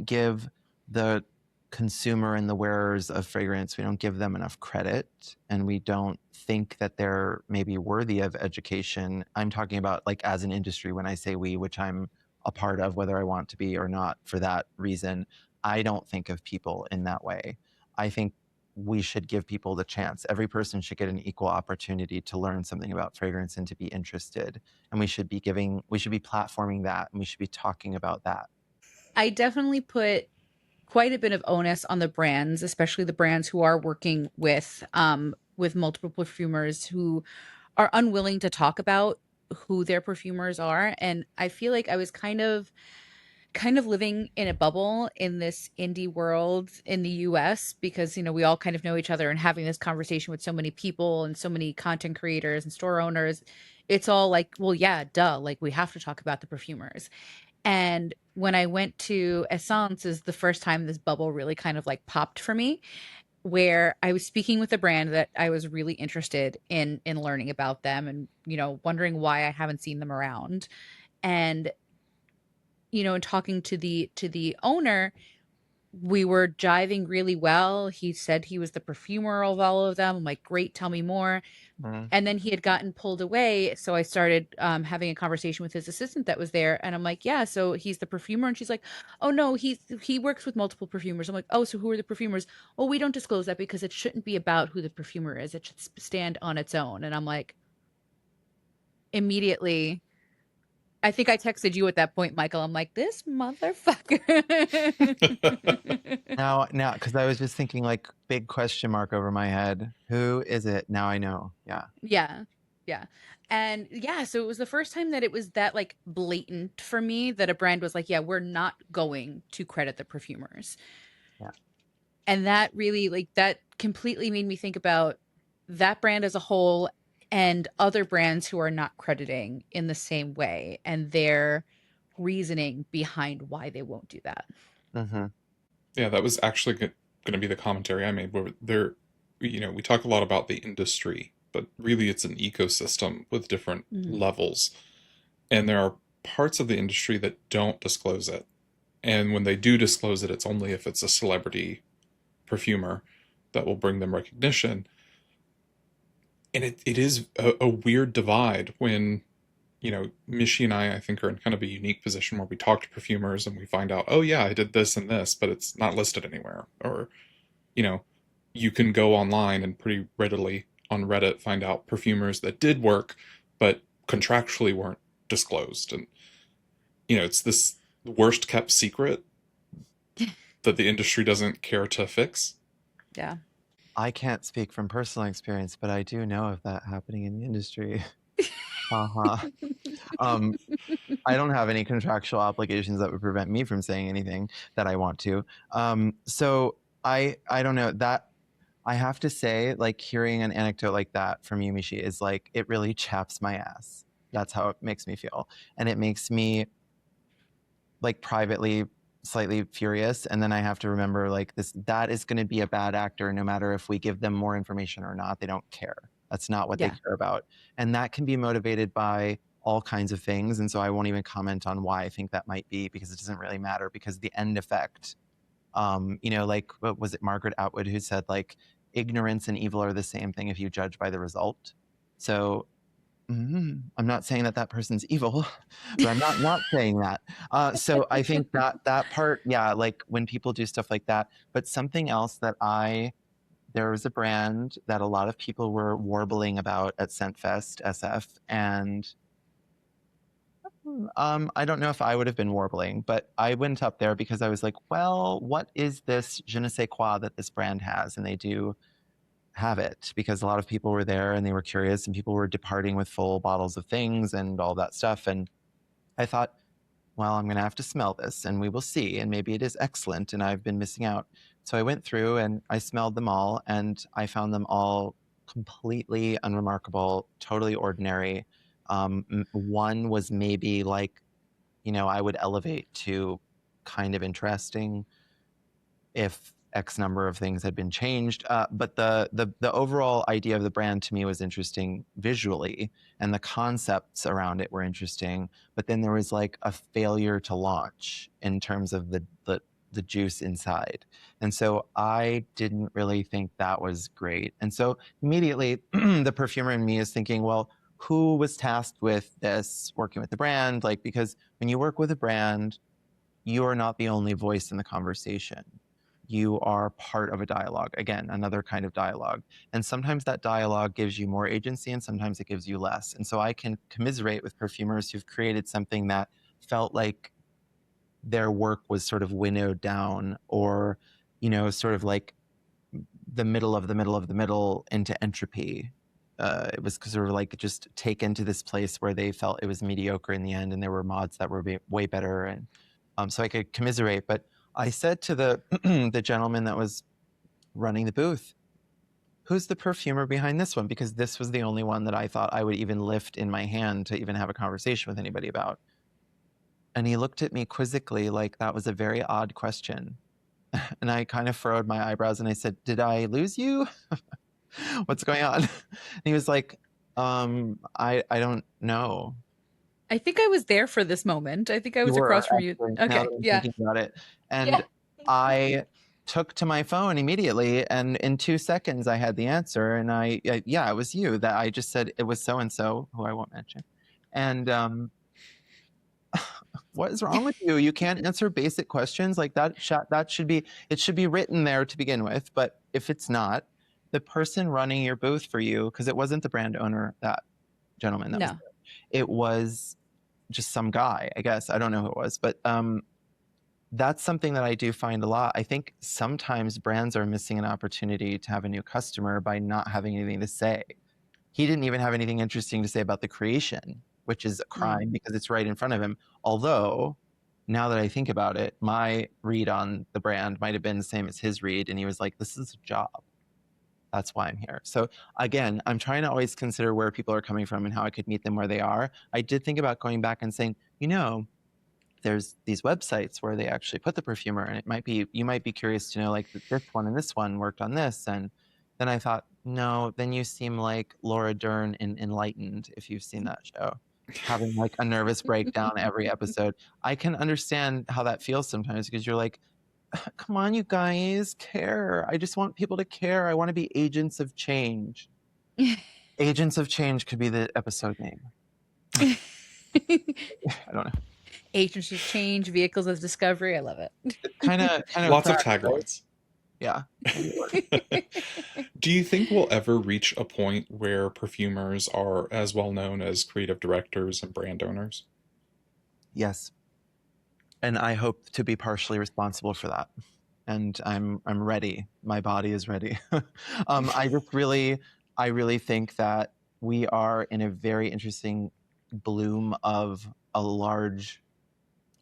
give the consumer and the wearers of fragrance, we don't give them enough credit, and we don't think that they're maybe worthy of education. I'm talking about like as an industry when I say we, which I'm a part of, whether I want to be or not for that reason. I don't think of people in that way. I think we should give people the chance. Every person should get an equal opportunity to learn something about fragrance and to be interested. And we should be platforming that, and we should be talking about that. I definitely put quite a bit of onus on the brands, especially the brands who are working with multiple perfumers who are unwilling to talk about who their perfumers are. And I feel like I was kind of living in a bubble in this indie world in the US because, we all kind of know each other, and having this conversation with so many people and so many content creators and store owners, it's all like, well, yeah, duh, like we have to talk about the perfumers. And when I went to Essence is the first time this bubble really kind of like popped for me, where I was speaking with a brand that I was really interested in learning about them, and wondering why I haven't seen them around. And in talking to the owner, we were jiving really well. He said he was the perfumer of all of them. I'm like, great, tell me more. Mm. And then he had gotten pulled away, so I started having a conversation with his assistant that was there, and I'm like, yeah, so he's the perfumer. And she's like, oh no, he works with multiple perfumers. I'm like, oh, so who are the perfumers? Well, we don't disclose that because it shouldn't be about who the perfumer is. It should stand on its own. And I'm like, immediately, I think I texted you at that point, Michael. I'm like, this motherfucker. Now, because I was just thinking, like, big question mark over my head. Who is it? Now I know. Yeah. Yeah. Yeah. And yeah, so it was the first time that it was that like blatant for me that a brand was like, yeah, we're not going to credit the perfumers. Yeah. And that really, like, that completely made me think about that brand as a whole and other brands who are not crediting in the same way, and their reasoning behind why they won't do that. Mm-hmm. Yeah, that was actually going to be the commentary I made. Where there, we talk a lot about the industry, but really it's an ecosystem with different Mm. levels. And there are parts of the industry that don't disclose it. And when they do disclose it, it's only if it's a celebrity perfumer that will bring them recognition. And it is a weird divide when, Mishi and I think, are in kind of a unique position where we talk to perfumers and we find out, oh, yeah, I did this and this, but it's not listed anywhere. Or, you know, you can go online and pretty readily on Reddit find out perfumers that did work, but contractually weren't disclosed. And, it's this worst kept secret that the industry doesn't care to fix. Yeah. I can't speak from personal experience, but I do know of that happening in the industry. Uh-huh. I don't have any contractual obligations that would prevent me from saying anything that I want to. So I don't know that. I have to say, like, hearing an anecdote like that from you, Mishi, is like, it really chaps my ass. That's how it makes me feel. And it makes me, like, privately slightly furious. And then I have to remember, like, that is going to be a bad actor no matter if we give them more information or not. They don't care. That's not what they Yeah. care about. And that can be motivated by all kinds of things. And so I won't even comment on why I think that might be, because it doesn't really matter, because the end effect, like, what was it, Margaret Atwood, who said, like, ignorance and evil are the same thing if you judge by the result. So I'm not saying that person's evil, but I'm not saying that. So I think that part, yeah, like when people do stuff like that. But something else there was a brand that a lot of people were warbling about at Scentfest SF, and I don't know if I would have been warbling, but I went up there because I was like, well, what is this je ne sais quoi that this brand has? And they do have it, because a lot of people were there and they were curious, and people were departing with full bottles of things and all that stuff. And I thought, well, I'm going to have to smell this and we will see. And maybe it is excellent and I've been missing out. So I went through and I smelled them all, and I found them all completely unremarkable, totally ordinary. One was maybe like, I would elevate to kind of interesting if X number of things had been changed. But the overall idea of the brand to me was interesting visually, and the concepts around it were interesting. But then there was like a failure to launch in terms of the juice inside. And so I didn't really think that was great. And so immediately the perfumer in me is thinking, well, who was tasked with this, working with the brand? Like, because when you work with a brand, you are not the only voice in the conversation. You are part of a dialogue. Again, another kind of dialogue. And sometimes that dialogue gives you more agency and sometimes it gives you less. And so I can commiserate with perfumers who've created something that felt like their work was sort of winnowed down, or, sort of like the middle of the middle of the middle into entropy. It was sort of like just taken to this place where they felt it was mediocre in the end, and there were mods that were way better. And so I could commiserate. But I said to the the gentleman that was running the booth, "Who's the perfumer behind this one?" Because this was the only one that I thought I would even lift in my hand to even have a conversation with anybody about. And he looked at me quizzically like that was a very odd question. And I kind of furrowed my eyebrows and I said, "Did I lose you? What's going on?" And he was like, I don't know. I think I was there for this moment. I think I You was were, across from you. actually, now Okay. that I'm Yeah. thinking about it. Yeah. And I took to my phone immediately, and in 2 seconds I had the answer. And yeah, it was you. That I just said it was so and so, who I won't mention. And what is wrong with you? You can't answer basic questions like that. That should be, it should be written there to begin with. But if it's not, the person running your booth for you, because it wasn't the brand owner, that gentleman that was No. there, it was just some guy, I guess. I don't know who it was, but that's something that I do find a lot. I think sometimes brands are missing an opportunity to have a new customer by not having anything to say. He didn't even have anything interesting to say about the creation, which is a crime because it's right in front of him. Although, now that I think about it, my read on the brand might have been the same as his read. And he was like, "This is a job. That's why I'm here." So again, I'm trying to always consider where people are coming from and how I could meet them where they are. I did think about going back and saying, there's these websites where they actually put the perfumer, and you might be curious to know, like, this one and this one worked on this. And then I thought, no, then you seem like Laura Dern in Enlightened, if you've seen that show, having like a nervous breakdown every episode. I can understand how that feels sometimes, because you're like, come on, you guys, care. I just want people to care. I want to be agents of change. Agents of Change could be the episode name. I don't know. Agents of Change, Vehicles of Discovery. I love it. Kind of Lots of crack, right? taglines. Yeah. Do you think we'll ever reach a point where perfumers are as well known as creative directors and brand owners? Yes. And I hope to be partially responsible for that. And I'm ready. My body is ready. I really think that we are in a very interesting bloom of a large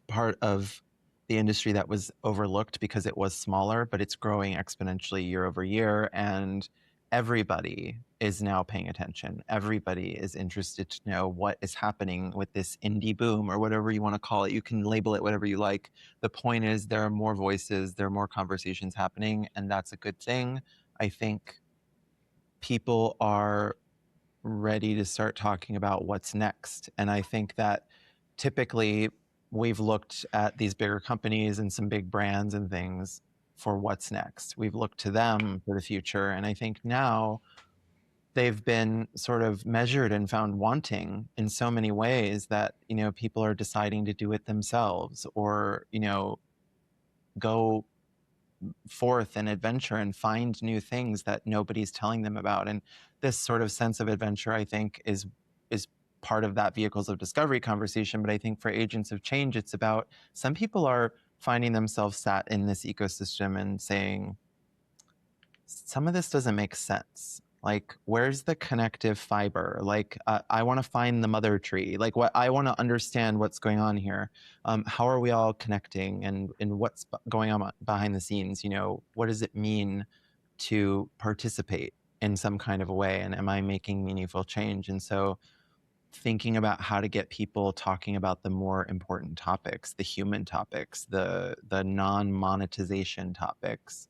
part of the industry that was overlooked because it was smaller, but it's growing exponentially year over year. And everybody is now paying attention. Everybody is interested to know what is happening with this indie boom, or whatever you want to call it. You can label it whatever you like. The point is, there are more voices, there are more conversations happening, and that's a good thing. I think people are ready to start talking about what's next. And I think that typically we've looked at these bigger companies and some big brands and things for what's next. We've looked to them for the future. And I think now they've been sort of measured and found wanting in so many ways that, people are deciding to do it themselves, or, go forth and adventure and find new things that nobody's telling them about. And this sort of sense of adventure, I think, is part of that vehicles of discovery conversation. But I think for agents of change, it's about, some people are finding themselves sat in this ecosystem and saying, some of this doesn't make sense. Like, where's the connective fiber? Like, I want to find the mother tree. Like, what I want to understand what's going on here. How are we all connecting, and what's going on behind the scenes? What does it mean to participate in some kind of a way? And am I making meaningful change? And so, thinking about how to get people talking about the more important topics, the human topics, the non-monetization topics,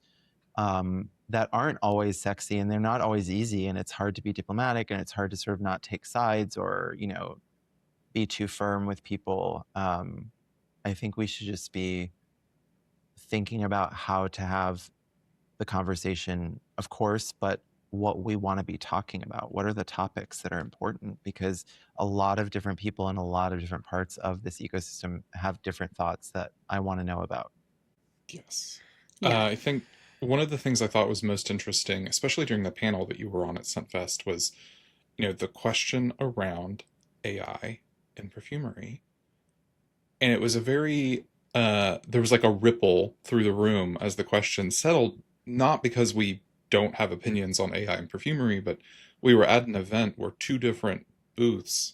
that aren't always sexy, and they're not always easy, and it's hard to be diplomatic, and it's hard to sort of not take sides, or be too firm with people. I think we should just be thinking about how to have the conversation, of course, but what we want to be talking about. What are the topics that are important? Because a lot of different people in a lot of different parts of this ecosystem have different thoughts that I want to know about. Yes. Yeah. I think one of the things I thought was most interesting, especially during the panel that you were on at Scentfest, was, the question around AI and perfumery. And it was a very, there was like a ripple through the room as the question settled, not because we don't have opinions on AI and perfumery, but we were at an event where two different booths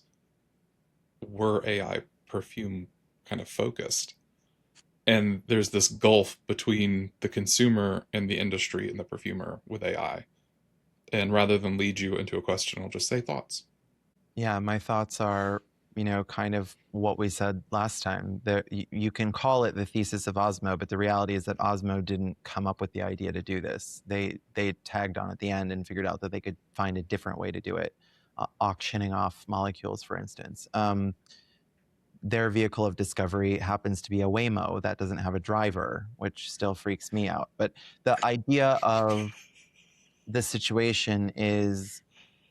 were AI perfume kind of focused. And there's this gulf between the consumer and the industry and the perfumer with AI. And rather than lead you into a question, I'll just say thoughts. Yeah, my thoughts are, kind of what we said last time. You can call it the thesis of Osmo, but the reality is that Osmo didn't come up with the idea to do this. They tagged on at the end and figured out that they could find a different way to do it, auctioning off molecules, for instance. Their vehicle of discovery happens to be a Waymo that doesn't have a driver, which still freaks me out. But the idea of the situation is,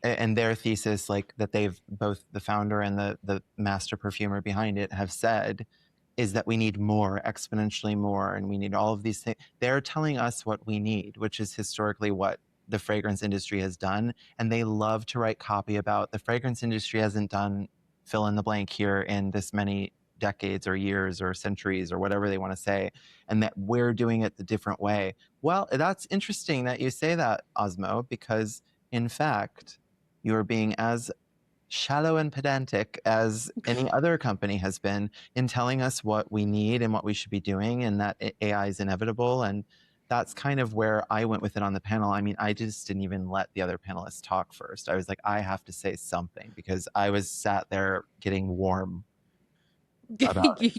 and their thesis, like that they've both the founder and the master perfumer behind it have said, is that we need more, exponentially more, and we need all of these things. They're telling us what we need, which is historically what the fragrance industry has done. And they love to write copy about the fragrance industry hasn't done fill in the blank here in this many decades or years or centuries or whatever they want to say, and that we're doing it the different way. Well, that's interesting that you say that, Osmo, because in fact, you're being as shallow and pedantic as any other company has been in telling us what we need and what we should be doing, and that AI is inevitable. And that's kind of where I went with it on the panel. I mean, I just didn't even let the other panelists talk first. I was like, I have to say something because I was sat there getting warm about it.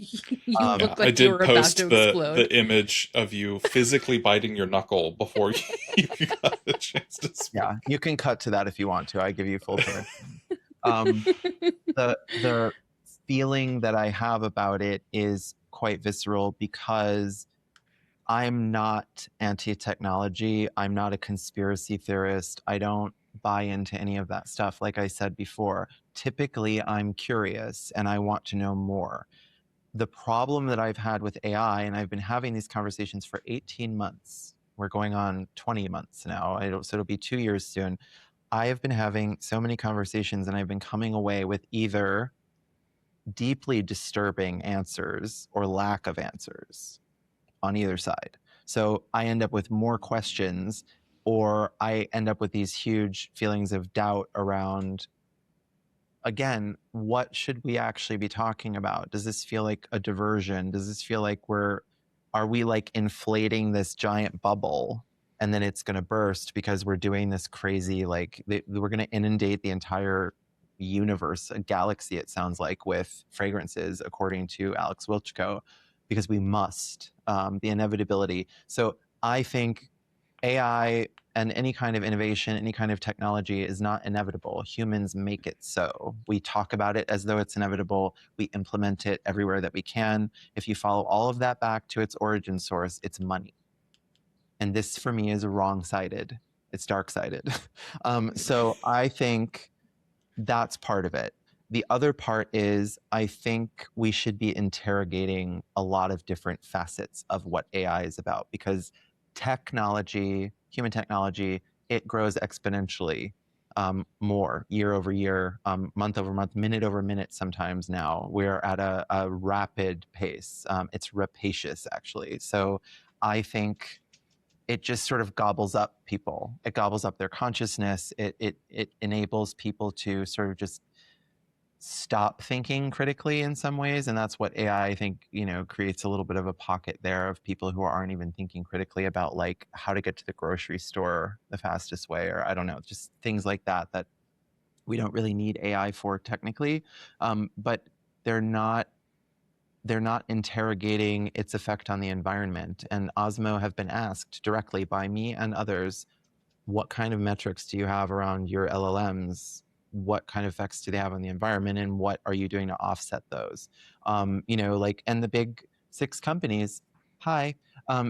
You Yeah, look I like you did were about to post the explode. image of you physically biting your knuckle before you got a chance to Yeah, speak. you can cut to that if you want to. I give you full permission. Um, the feeling that I have about it is quite visceral because I'm not anti-technology. I'm not a conspiracy theorist. I don't buy into any of that stuff. Like I said before, typically I'm curious and I want to know more. The problem that I've had with AI, and I've been having these conversations for 18 months. We're going on 20 months now. So it'll be 2 years soon. I have been having so many conversations and I've been coming away with either deeply disturbing answers or lack of answers on either side. So I end up with more questions, or I end up with these huge feelings of doubt around, again, what should we actually be talking about? Does this feel like a diversion? Does this feel like are we like inflating this giant bubble and then it's going to burst because we're doing this crazy, like we're going to inundate the entire universe, a galaxy, it sounds like, with fragrances, according to Alex Wilchko, because we must, the inevitability. So I think AI and any kind of innovation, any kind of technology is not inevitable. Humans make it so. We talk about it as though it's inevitable. We implement it everywhere that we can. If you follow all of that back to its origin source, it's money. And this for me is wrong-sided. It's dark-sided. So I think that's part of it. The other part is I think we should be interrogating a lot of different facets of what AI is about, because technology, human technology, it grows exponentially more year over year, month over month, minute over minute sometimes now. We're at a rapid pace. It's rapacious, actually. So I think it just sort of gobbles up people. It gobbles up their consciousness. It enables people to sort of just stop thinking critically in some ways, and that's what AI, I think, creates a little bit of a pocket there of people who aren't even thinking critically about like how to get to the grocery store the fastest way, or I don't know, just things like that that we don't really need AI for technically, but they're not interrogating its effect on the environment. And Osmo have been asked directly by me and others, what kind of metrics do you have around your LLMs? What kind of effects do they have on the environment, and what are you doing to offset those? And the big six companies, hi,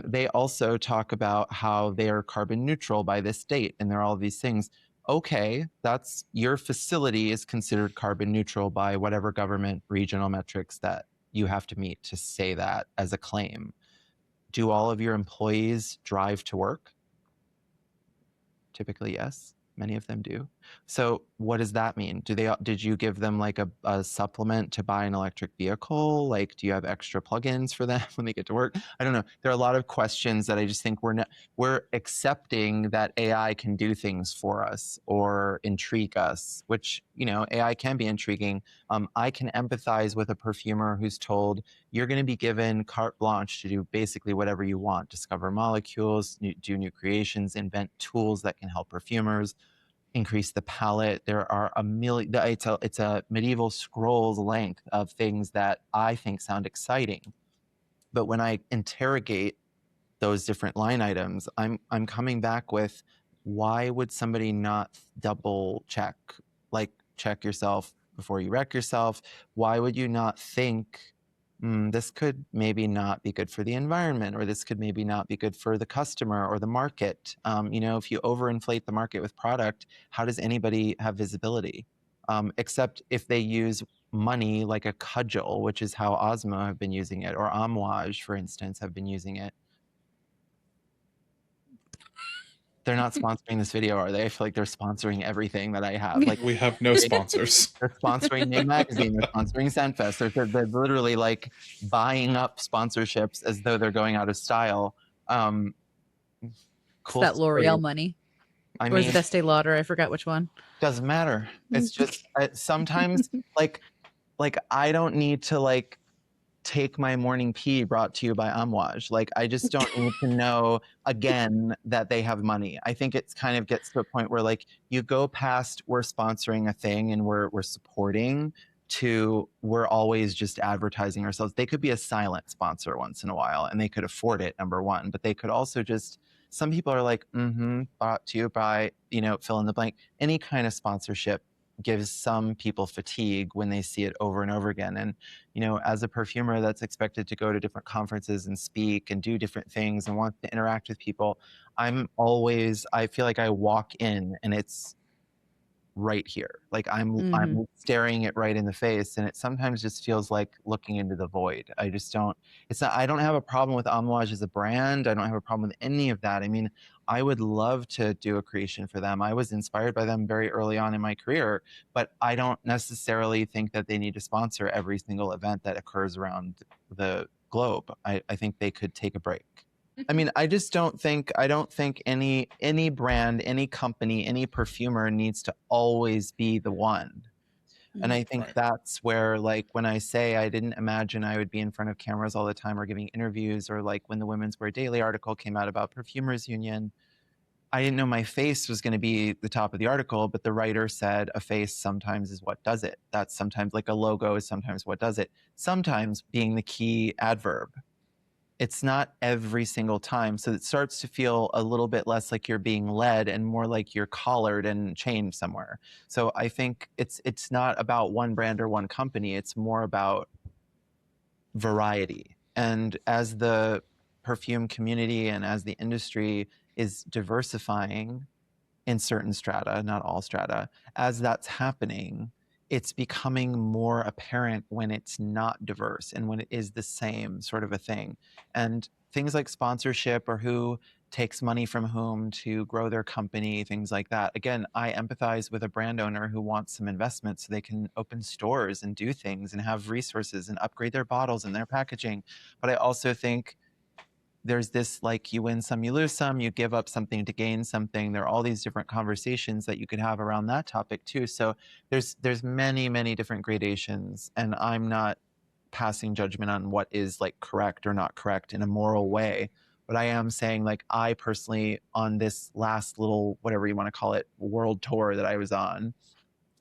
They also talk about how they are carbon neutral by this date, and there are all these things. Okay, that's your facility is considered carbon neutral by whatever government regional metrics that you have to meet to say that as a claim. Do all of your employees drive to work? Typically, yes. Many of them do. So what does that mean? Did you give them like a supplement to buy an electric vehicle? Like, do you have extra plugins for them when they get to work? I don't know. There are a lot of questions that I just think we're accepting that AI can do things for us or intrigue us, which, AI can be intriguing. I can empathize with a perfumer who's told you're going to be given carte blanche to do basically whatever you want, discover molecules, do new creations, invent tools that can help perfumers, increase the palette. There are a million, it's a medieval scrolls length of things that I think sound exciting. But when I interrogate those different line items, I'm coming back with, why would somebody not double check? Like, check yourself before you wreck yourself. Why would you not think, this could maybe not be good for the environment, or this could maybe not be good for the customer or the market? If you overinflate the market with product, how does anybody have visibility? Except if they use money like a cudgel, which is how Osmo have been using it, or Amouage, for instance, have been using it. They're not sponsoring this video, are they? I feel like they're sponsoring everything that I have. Like, We have no sponsors. they're sponsoring Name Magazine, they're sponsoring Scentfest. They're literally like buying up sponsorships as though they're going out of style. It's Cool that story. L'Oreal money. I Or is mean, it Estee Lauder? I forgot which one. doesn't matter. It's just sometimes like I don't need to like take my morning pee brought to you by Amouage. Like, I just don't need to know again that they have money. I think it's kind of gets to a point where like you go past we're sponsoring a thing and we're supporting to we're always just advertising ourselves. They could be a silent sponsor once in a while and they could afford it, number one, but they could also just, some people are like, brought to you by, fill in the blank. Any kind of sponsorship gives some people fatigue when they see it over and over again. And, as a perfumer that's expected to go to different conferences and speak and do different things and wants to interact with people, I feel like I walk in and it's right here. Like I'm staring it right in the face, and it sometimes just feels like looking into the void. I don't have a problem with Amouage as a brand. I don't have a problem with any of that. I mean, I would love to do a creation for them. I was inspired by them very early on in my career, but I don't necessarily think that they need to sponsor every single event that occurs around the globe. I think they could take a break. I mean, I don't think any brand, any company, any perfumer needs to always be the one. And I think that's where, like, when I say I didn't imagine I would be in front of cameras all the time or giving interviews, or like when the Women's Wear Daily article came out about Perfumers Union, I didn't know my face was going to be the top of the article, but the writer said a face sometimes is what does it. That's sometimes, like, a logo is sometimes what does it. Sometimes being the key adverb. It's not every single time. So it starts to feel a little bit less like you're being led and more like you're collared and chained somewhere. So I think it's not about one brand or one company. It's more about variety. And as the perfume community and as the industry is diversifying in certain strata, not all strata, as that's happening, it's becoming more apparent when it's not diverse and when it is the same sort of a thing. And things like sponsorship or who takes money from whom to grow their company, things like that. Again, I empathize with a brand owner who wants some investment so they can open stores and do things and have resources and upgrade their bottles and their packaging. But I also think there's this, like, you win some, you lose some, you give up something to gain something. There are all these different conversations that you could have around that topic too. So there's many, many different gradations, and I'm not passing judgment on what is like correct or not correct in a moral way. But I am saying, like, I personally, on this last little, whatever you want to call it, world tour that I was on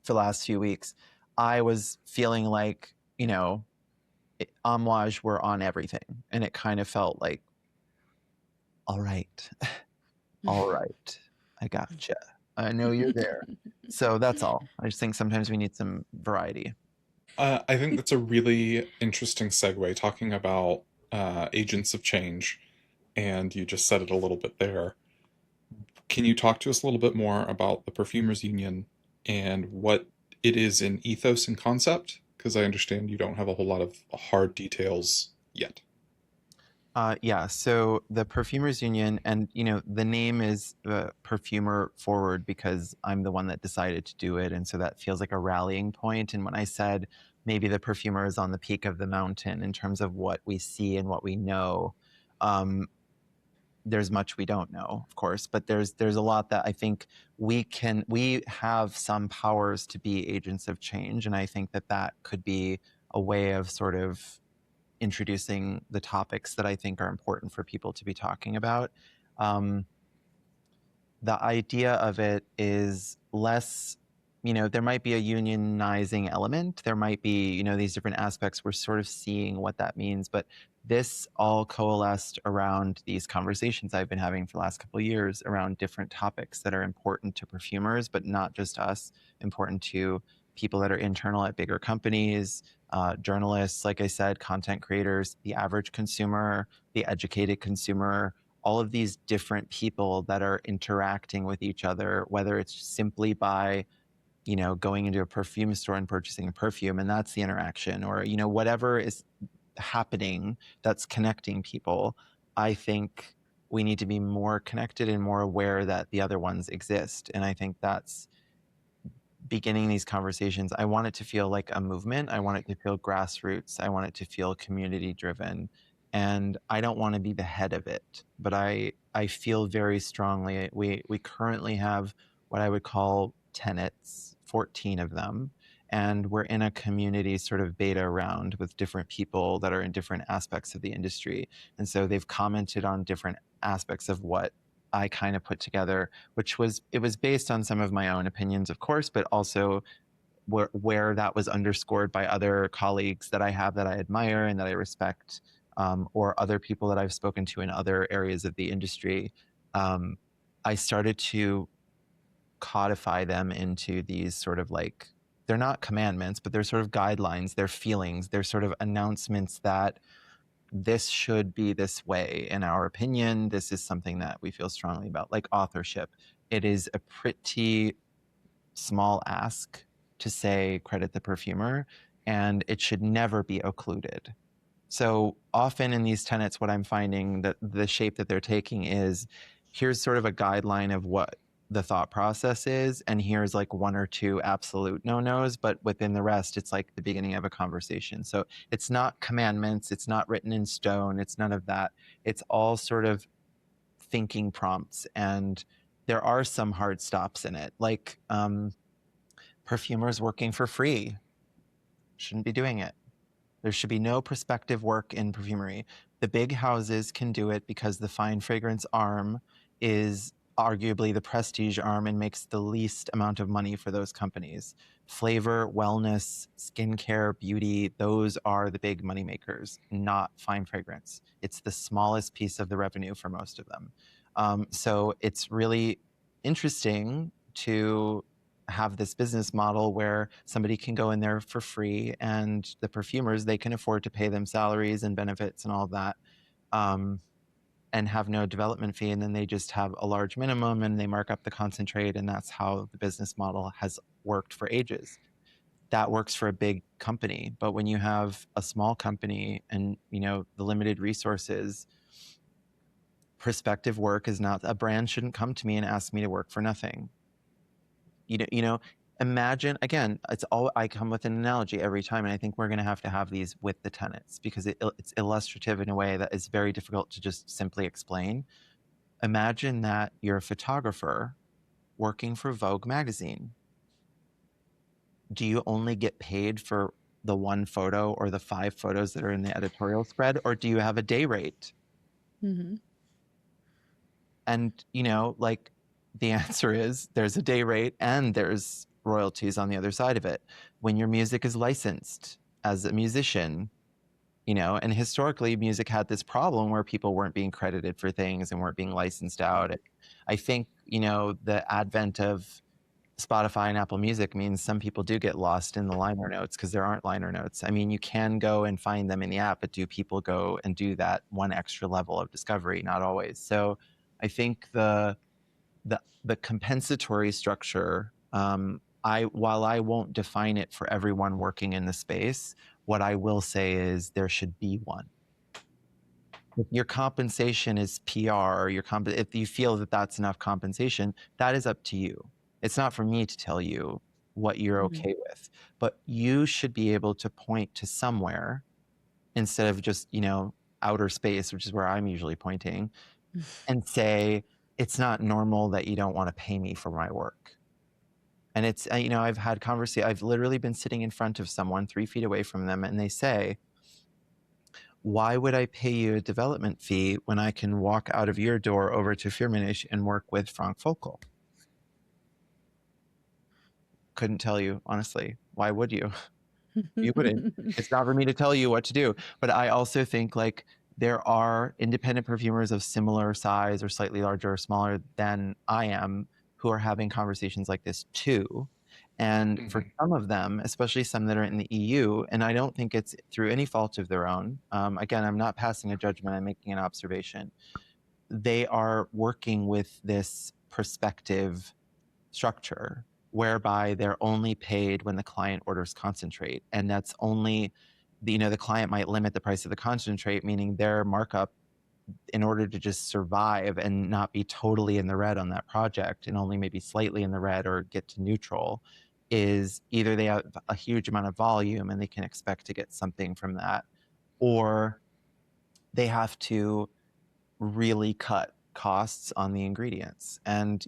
for the last few weeks, I was feeling like, Amouage were on everything. And it kind of felt like, all right, all right, I gotcha. I know you're there. So that's all. I just think sometimes we need some variety. I think that's a really interesting segue talking about agents of change. and you just said it a little bit there. Can you talk to us a little bit more about the Perfumers Union and what it is in ethos and concept? Because I understand you don't have a whole lot of hard details yet. Yeah, so the Perfumers Union, and the name is Perfumer Forward because I'm the one that decided to do it, and so that feels like a rallying point. And when I said maybe the perfumer is on the peak of the mountain in terms of what we see and what we know, um, there's much we don't know, of course, but there's a lot that I think we have some powers to be agents of change, and I think that could be a way of sort of introducing the topics that I think are important for people to be talking about. Um, the idea of it is less, there might be a unionizing element. There might be, these different aspects. We're sort of seeing what that means. But this all coalesced around these conversations I've been having for the last couple of years around different topics that are important to perfumers, but not just us, important to people that are internal at bigger companies, journalists, like I said, content creators, the average consumer, the educated consumer, all of these different people that are interacting with each other, whether it's simply by, going into a perfume store and purchasing a perfume, and that's the interaction, or, whatever is happening that's connecting people. I think we need to be more connected and more aware that the other ones exist. And I think that's beginning these conversations. I want it to feel like a movement. I want it to feel grassroots. I want it to feel community driven. And I don't want to be the head of it, but I feel very strongly we currently have what I would call tenets, 14 of them. And we're in a community sort of beta round with different people that are in different aspects of the industry. And so they've commented on different aspects of what I kind of put together, it was based on some of my own opinions, of course, but also where that was underscored by other colleagues that I have that I admire and that I respect, or other people that I've spoken to in other areas of the industry. I started to codify them into these sort of like, they're not commandments, but they're sort of guidelines, they're feelings, they're sort of announcements that this should be this way in our opinion. This is something that we feel strongly about, like authorship. It is a pretty small ask to say credit the perfumer, and it should never be occluded. So often in these tenets, what I'm finding that the shape that they're taking is, here's sort of a guideline of what the thought process is, and here's like one or two absolute no-nos, but within the rest, it's like the beginning of a conversation. So it's not commandments, it's not written in stone, it's none of that. It's all sort of thinking prompts, and there are some hard stops in it, like perfumers working for free shouldn't be doing it. There should be no prospective work in perfumery. The big houses can do it because the fine fragrance arm is arguably the prestige arm and makes the least amount of money for those companies. Flavor, wellness, skincare, beauty, those are the big money makers, not fine fragrance. It's the smallest piece of the revenue for most of them. So it's really interesting to have this business model where somebody can go in there for free, and the perfumers, they can afford to pay them salaries and benefits and all of that, and have no development fee, and then they just have a large minimum and they mark up the concentrate, and that's how the business model has worked for ages. That works for a big company, but when you have a small company and the limited resources, prospective work is not, a brand shouldn't come to me and ask me to work for nothing. Imagine, again, it's all, I come with an analogy every time, and I think we're going to have these with the tenants because it's illustrative in a way that is very difficult to just simply explain. Imagine that you're a photographer working for Vogue magazine. Do you only get paid for the one photo or the 5 photos that are in the editorial spread, or do you have a day rate? Mm-hmm. And like, the answer is there's a day rate and there's royalties on the other side of it. When your music is licensed as a musician, and historically music had this problem where people weren't being credited for things and weren't being licensed out. I think, the advent of Spotify and Apple Music means some people do get lost in the liner notes because there aren't liner notes. I mean, you can go and find them in the app, but do people go and do that one extra level of discovery? Not always. So I think the compensatory structure, while I won't define it for everyone working in the space, what I will say is there should be one. If your compensation is PR, or if you feel that that's enough compensation, that is up to you. It's not for me to tell you what you're Mhm. okay with, but you should be able to point to somewhere instead of just, outer space, which is where I'm usually pointing, and say, it's not normal that you don't want to pay me for my work. And it's, I've literally been sitting in front of someone 3 feet away from them, and they say, why would I pay you a development fee when I can walk out of your door over to Firmenich and work with Frank Focal? Couldn't tell you, honestly. Why would you? You wouldn't. It's not for me to tell you what to do. But I also think like there are independent perfumers of similar size or slightly larger or smaller than I am who are having conversations like this too. And for Hmm. some of them, especially some that are in the EU, and I don't think it's through any fault of their own. Again, I'm not passing a judgment, I'm making an observation. They are working with this perspective structure whereby they're only paid when the client orders concentrate. And that's only, the client might limit the price of the concentrate, meaning their markup in order to just survive and not be totally in the red on that project and only maybe slightly in the red or get to neutral is either they have a huge amount of volume and they can expect to get something from that, or they have to really cut costs on the ingredients. And,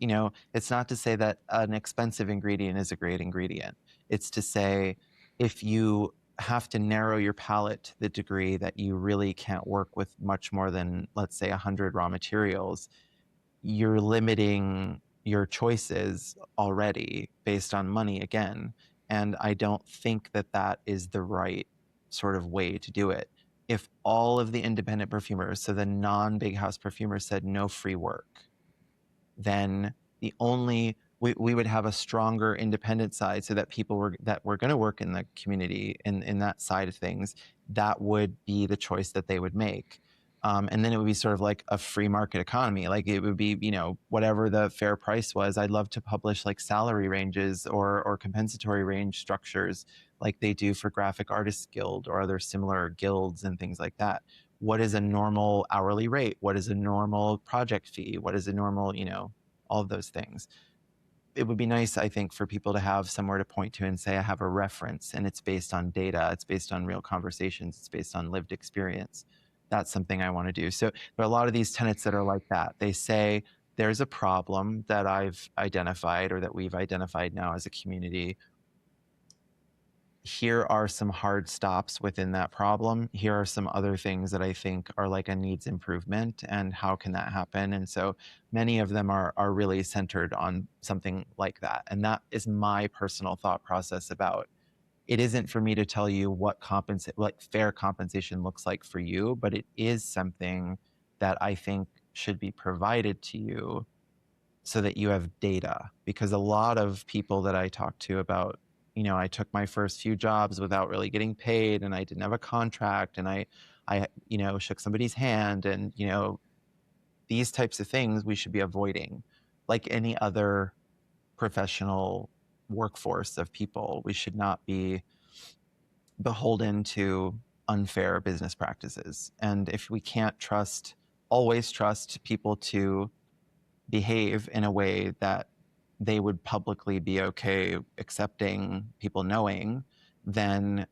it's not to say that an expensive ingredient is a great ingredient. It's to say if you have to narrow your palette to the degree that you really can't work with much more than, let's say, 100 raw materials, you're limiting your choices already based on money again. And I don't think that that is the right sort of way to do it. If all of the independent perfumers, so the non big house perfumers, said no free work, then we would have a stronger independent side so that that were going to work in the community in that side of things, that would be the choice that they would make. And then it would be sort of like a free market economy. Like it would be, whatever the fair price was. I'd love to publish like salary ranges or compensatory range structures like they do for Graphic Artists Guild or other similar guilds and things like that. What is a normal hourly rate? What is a normal project fee? What is a normal, all of those things. It would be nice, I think, for people to have somewhere to point to and say, I have a reference and it's based on data, it's based on real conversations, it's based on lived experience. That's something I want to do. So there are a lot of these tenets that are like that. They say, there's a problem that I've identified or that we've identified now as a community. Here are some hard stops within that problem. Here are some other things that I think are like a needs improvement, and how can that happen? And so many of them are really centered on something like that. And that is my personal thought process about it. Isn't for me to tell you what fair compensation looks like for you, but it is something that I think should be provided to you so that you have data. Because a lot of people that I talk to about, I took my first few jobs without really getting paid and I didn't have a contract and I shook somebody's hand, and, these types of things we should be avoiding. Like any other professional workforce of people, we should not be beholden to unfair business practices. And if we can't always trust people to behave in a way that they would publicly be okay accepting people knowing, then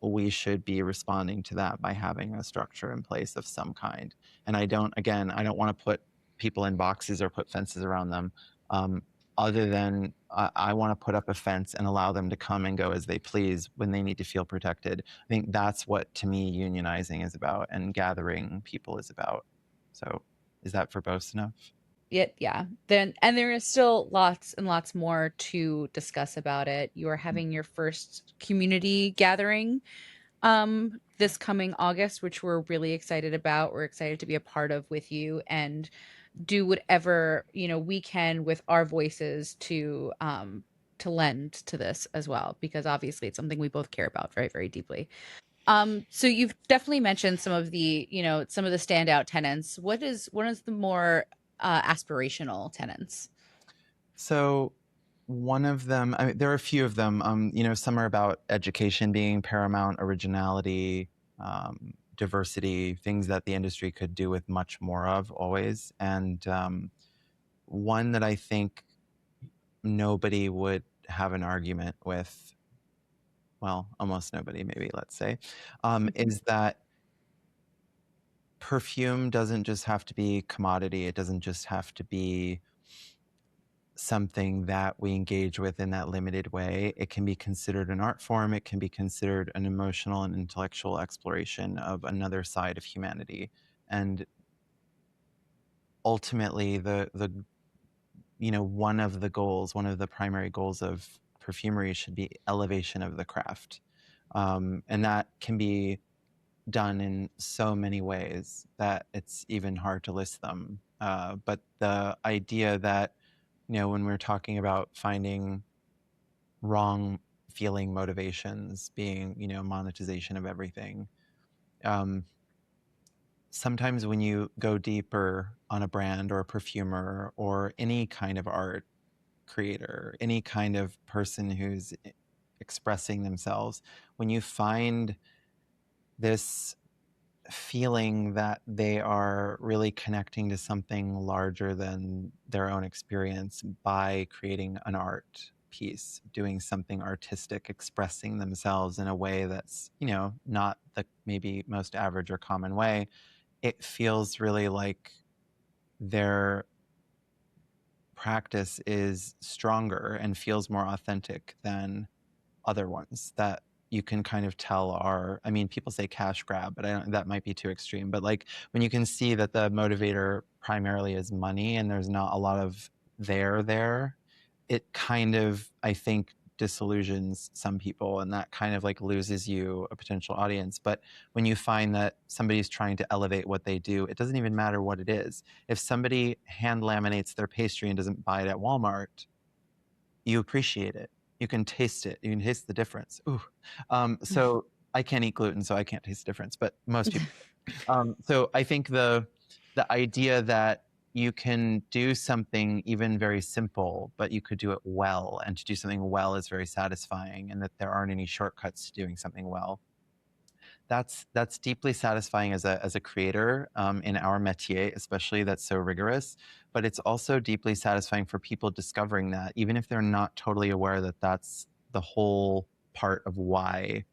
we should be responding to that by having a structure in place of some kind. And I don't want to put people in boxes or put fences around them. Other than I want to put up a fence and allow them to come and go as they please when they need to feel protected. I think that's what, to me, unionizing is about and gathering people is about. So is that verbose enough? Yeah. Then, and there is still lots and lots more to discuss about it. You are having your first community gathering this coming August, which we're really excited about. We're excited to be a part of with you and do whatever, we can with our voices to to lend to this as well, because obviously it's something we both care about very, very deeply. So you've definitely mentioned some of the, some of the standout tenants. What is the more aspirational tenants? So one of them, I mean, there are a few of them. Some are about education being paramount, originality, diversity, things that the industry could do with much more of always. And one that I think nobody would have an argument with, well, almost nobody, maybe, let's say, is that perfume doesn't just have to be commodity. It doesn't just have to be something that we engage with in that limited way. It can be considered an art form. It can be considered an emotional and intellectual exploration of another side of humanity. And ultimately, one of the goals, one of the primary goals of perfumery should be elevation of the craft. And that can be done in so many ways that it's even hard to list them. But the idea that, when we're talking about finding wrong feeling motivations being, monetization of everything, um, sometimes when you go deeper on a brand or a perfumer or any kind of art creator, any kind of person who's expressing themselves, when you find this feeling that they are really connecting to something larger than their own experience by creating an art piece, doing something artistic, expressing themselves in a way that's, not the maybe most average or common way, it feels really like their practice is stronger and feels more authentic than other ones that you can kind of tell are, I mean, people say cash grab, but that might be too extreme. But like when you can see that the motivator primarily is money and there's not a lot of there, it kind of, I think, disillusions some people, and that kind of like loses you a potential audience. But when you find that somebody's trying to elevate what they do, it doesn't even matter what it is. If somebody hand laminates their pastry and doesn't buy it at Walmart, you appreciate it. You can taste it. You can taste the difference. Ooh. So I can't eat gluten, so I can't taste the difference, but most people. So I think the idea that you can do something even very simple, but you could do it well, and to do something well is very satisfying, and that there aren't any shortcuts to doing something well. That's deeply satisfying as a creator, in our métier, especially, that's so rigorous. But it's also deeply satisfying for people discovering that, even if they're not totally aware that that's the whole part of why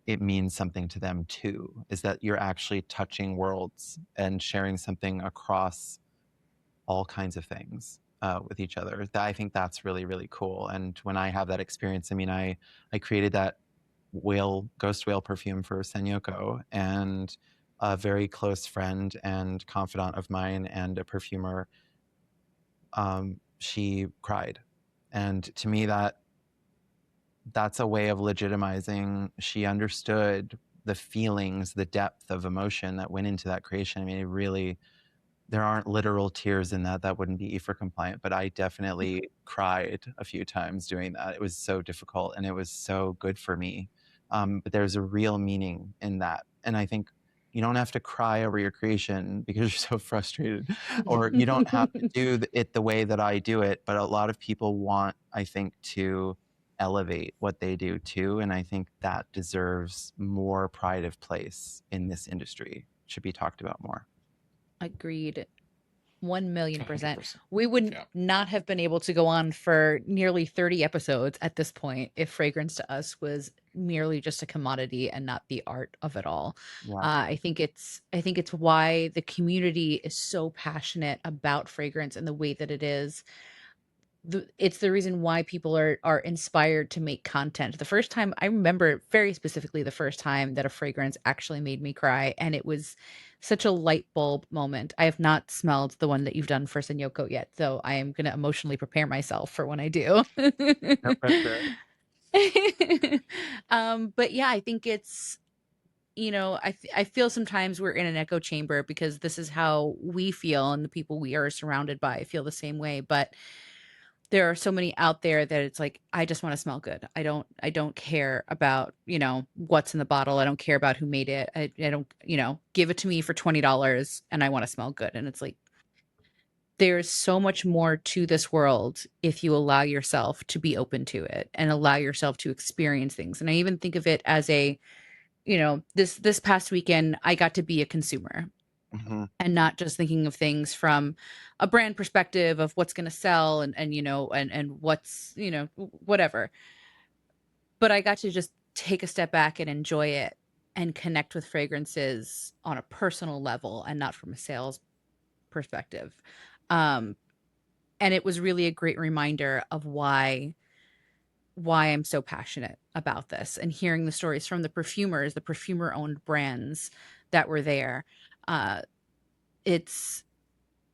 it means something to them too, is that you're actually touching worlds and sharing something across all kinds of things, with each other. I think that's really, really cool. And when I have that experience, I mean, I created that ghost whale perfume for Senyoko, and a very close friend and confidant of mine and a perfumer, she cried. And to me, that's a way of legitimizing. She understood the feelings, the depth of emotion that went into that creation. I mean, it really, there aren't literal tears in that. That wouldn't be EFR compliant, but I definitely cried a few times doing that. It was so difficult and it was so good for me. But there's a real meaning in that. And I think you don't have to cry over your creation because you're so frustrated, or you don't have to do it the way that I do it. But a lot of people want, I think, to elevate what they do too. And I think that deserves more pride of place in this industry. It should be talked about more. Agreed. 1,000,000%. 100%. We would Yeah. not have been able to go on for nearly 30 episodes at this point if fragrance to us was merely just a commodity and not the art of it all. Yeah. I think it's why the community is so passionate about fragrance and the way that it is. It's the reason why people are inspired to make content. The first time I remember very specifically, the first time that a fragrance actually made me cry, and it was such a light bulb moment. I have not smelled the one that you've done for Senyoko yet, so I am going to emotionally prepare myself for when I do. No pressure. But yeah, I think it's, I feel sometimes we're in an echo chamber because this is how we feel, and the people we are surrounded by feel the same way. But there are so many out there that it's like, I just want to smell good. I don't care about, what's in the bottle. I don't care about who made it. I don't, give it to me for $20 and I want to smell good. And it's like, there's so much more to this world if you allow yourself to be open to it and allow yourself to experience things. And I even think of it as this past weekend, I got to be a consumer Mm-hmm. and not just thinking of things from a brand perspective of what's going to sell and what's, whatever. But I got to just take a step back and enjoy it and connect with fragrances on a personal level and not from a sales perspective. Um, and it was really a great reminder of why I'm so passionate about this, and hearing the stories from the perfumers, the perfumer owned brands that were there. Uh, it's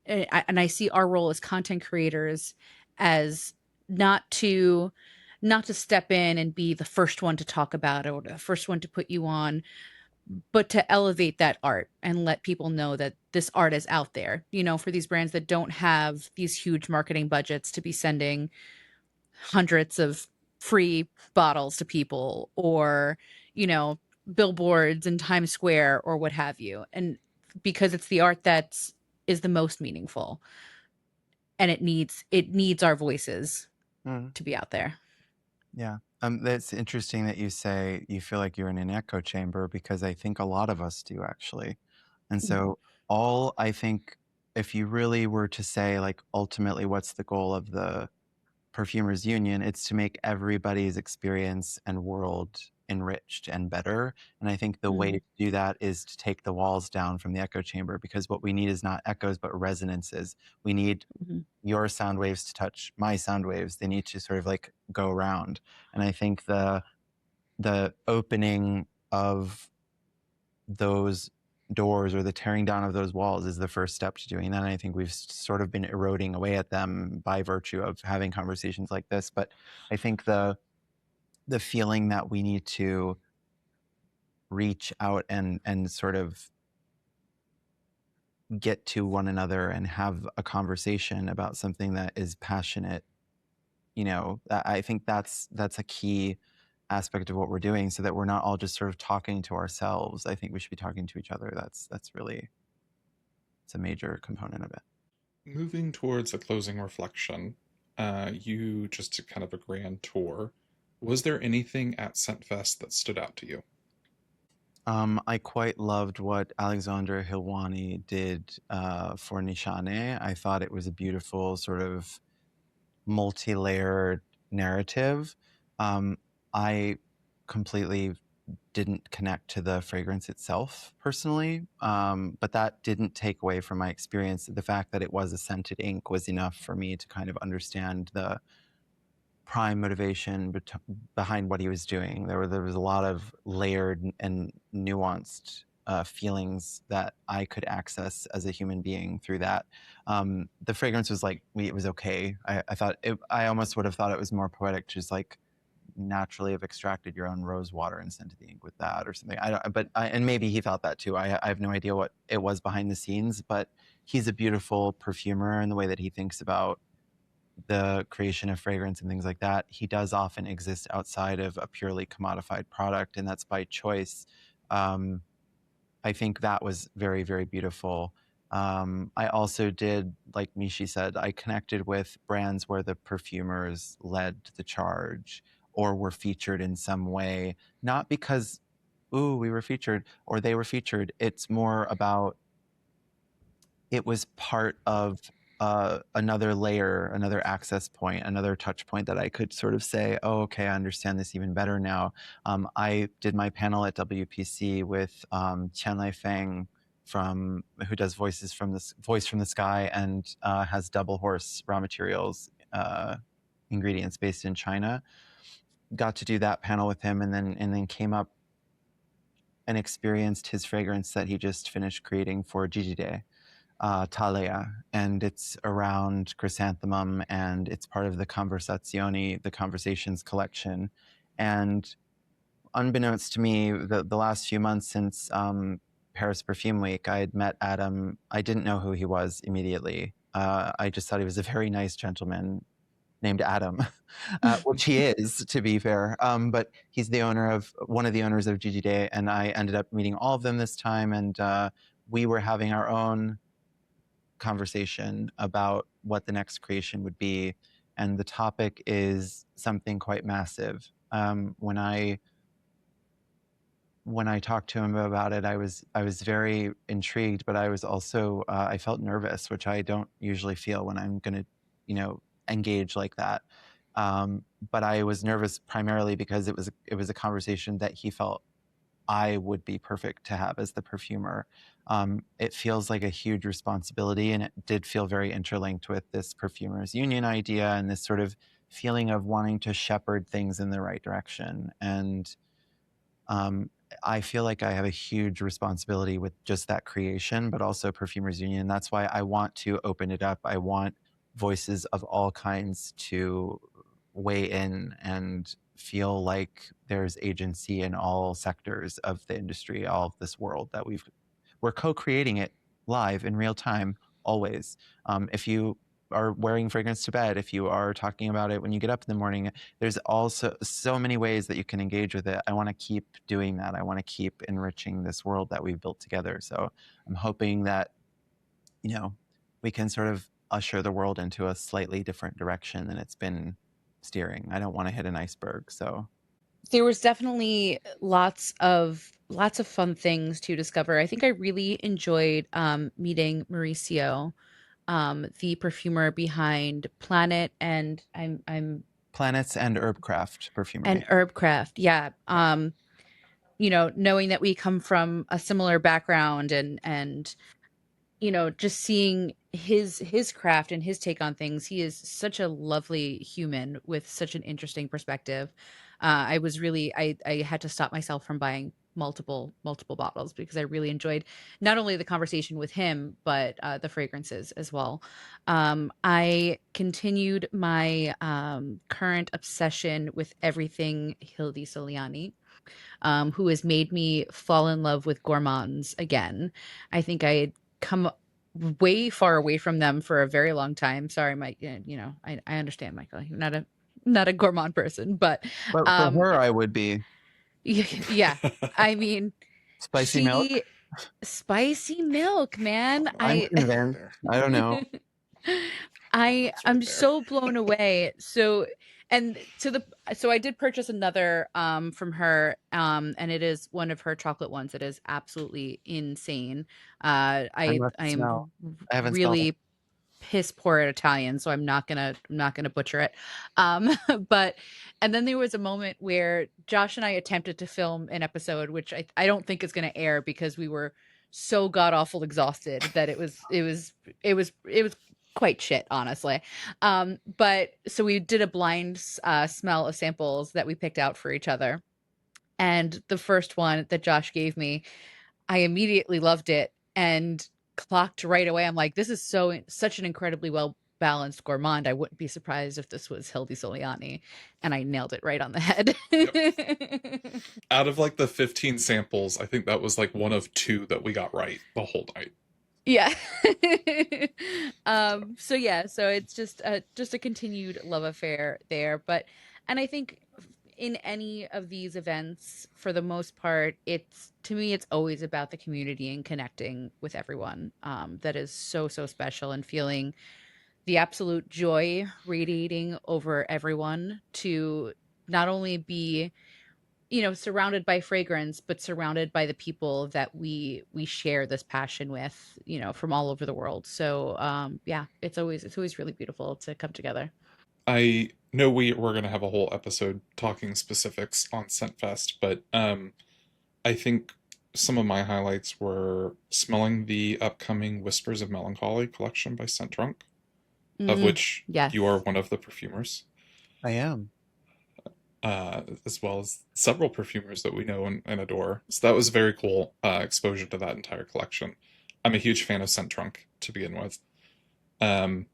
and I see our role as content creators as not to not to step in and be the first one to talk about it or the first one to put you on, but to elevate that art and let people know that this art is out there, for these brands that don't have these huge marketing budgets to be sending hundreds of free bottles to people, or, you know, billboards in Times Square or what have you. And because it's the art that is the most meaningful, and it needs our voices Mm. to be out there. Yeah. That's interesting that you say you feel like you're in an echo chamber, because I think a lot of us do, actually. And so I think, if you really were to say, like, ultimately, what's the goal of the Perfumers Union, it's to make everybody's experience and world enriched and better. And I think the way Mhm. to do that is to take the walls down from the echo chamber, because what we need is not echoes, but resonances. We need Mhm. your sound waves to touch my sound waves. They need to sort of like go around. And I think the opening of those doors, or the tearing down of those walls, is the first step to doing that. And I think we've sort of been eroding away at them by virtue of having conversations like this. But I think the feeling that we need to reach out and sort of get to one another and have a conversation about something that is passionate, I think that's a key aspect of what we're doing, so that we're not all just sort of talking to ourselves. I think we should be talking to each other. That's really, it's a major component of it. Moving towards a closing reflection, you just did kind of a grand tour. Was there anything at Scentfest that stood out to you? I quite loved what Alexandra Hilwani did for Nishane. I thought it was a beautiful sort of multi-layered narrative. I completely didn't connect to the fragrance itself personally, but that didn't take away from my experience. The fact that it was a scented ink was enough for me to kind of understand the prime motivation behind what he was doing. There was a lot of layered and nuanced feelings that I could access as a human being through that. The fragrance was like, it was okay. I thought I almost would have thought it was more poetic, just like naturally have extracted your own rose water and scented the ink with that or something. I don't, but and maybe he thought that too. I have no idea what it was behind the scenes, but he's a beautiful perfumer in the way that he thinks about the creation of fragrance and things like that. He does often exist outside of a purely commodified product, and that's by choice. Um, I think that was very, very beautiful. I also did, like Mishi said, I connected with brands where the perfumers led the charge or were featured in some way, not because, ooh, we were featured or they were featured. It's more about, it was part of another layer, another access point, another touch point that I could sort of say, oh, okay, I understand this even better now. I did my panel at WPC with Qianlei Feng, who does Voice from the Sky, and has Double Horse raw materials ingredients based in China. Got to do that panel with him, and then came up and experienced his fragrance that he just finished creating for Gigi Day. Talea, and it's around chrysanthemum, and it's part of the Conversazioni, the Conversations collection. And unbeknownst to me, the last few months since Paris Perfume Week, I had met Adam. I didn't know who he was immediately. I just thought he was a very nice gentleman, named Adam, which he is, to be fair. But he's the owner of one of the owners of Gigi Day, and I ended up meeting all of them this time, and we were having our own conversation about what the next creation would be, and the topic is something quite massive. When I talked to him about it, I was very intrigued, but I was also I felt nervous, which I don't usually feel when I'm going to, engage like that. But I was nervous primarily because it was a conversation that he felt I would be perfect to have as the perfumer. It feels like a huge responsibility, and it did feel very interlinked with this perfumers union idea and this sort of feeling of wanting to shepherd things in the right direction. And um, I feel like I have a huge responsibility with just that creation, but also Perfumers Union. That's why I want to open it up. I want voices of all kinds to weigh in and feel like there's agency in all sectors of the industry, all of this world that we're co-creating it live in real time, always. If you are wearing fragrance to bed, if you are talking about it when you get up in the morning, there's also so many ways that you can engage with it. I want to keep doing that. I want to keep enriching this world that we've built together. So I'm hoping that, we can sort of usher the world into a slightly different direction than it's been steering. I don't want to hit an iceberg. So There was definitely lots of fun things to discover. I think I really enjoyed meeting Mauricio, the perfumer behind Planet and I'm Planets and Herbcraft and Perfumery. Herbcraft. Yeah. Knowing that we come from a similar background and just seeing his craft and his take on things. He is such a lovely human with such an interesting perspective. I was really I had to stop myself from buying multiple bottles because I really enjoyed not only the conversation with him but the fragrances as well. I continued my current obsession with everything Hildy Soliani, who has made me fall in love with gourmands again. I think I had come way far away from them for a very long time. Sorry, Mike. I understand, Michael. You're not a gourmand person, but But for um, her, I would be yeah. I mean, spicy milk. she spicy milk, man. I'm That's right convinced. there. I don't know. That's right I'm there. so blown away. So I did purchase another from her, and it is one of her chocolate ones. It is absolutely insane. I I must I smell. am I haven't smelled it. really piss poor at Italian, so I'm not gonna butcher it. Um, but and then there was a moment where Josh and I attempted to film an episode, which I don't think is gonna air because we were so god awful exhausted that it was quite shit, honestly. But so we did a blind smell of samples that we picked out for each other, and the first one that Josh gave me, I immediately loved it and clocked right away. I'm like, this is such an incredibly well balanced gourmand. I wouldn't be surprised if this was Hildy Soliani, and I nailed it right on the head. Yep. Out of like the 15 samples, I think that was like one of two that we got right the whole night. Yeah. So, So yeah, so it's just a continued love affair there, but and I think in any of these events, for the most part, it's to me it's always about the community and connecting with everyone. That is so special, and feeling the absolute joy radiating over everyone to not only be surrounded by fragrance, but surrounded by the people that we share this passion with, from all over the world. So yeah, it's always really beautiful to come together. I know we're gonna have a whole episode talking specifics on Scentfest, but I think some of my highlights were smelling the upcoming Whispers of Melancholy collection by Scent Drunk, of which you are Yes. one of the perfumers, I am. as well as several perfumers that we know and adore. So that was very cool exposure to that entire collection. I'm a huge fan of Scent Trunk to begin with. Um,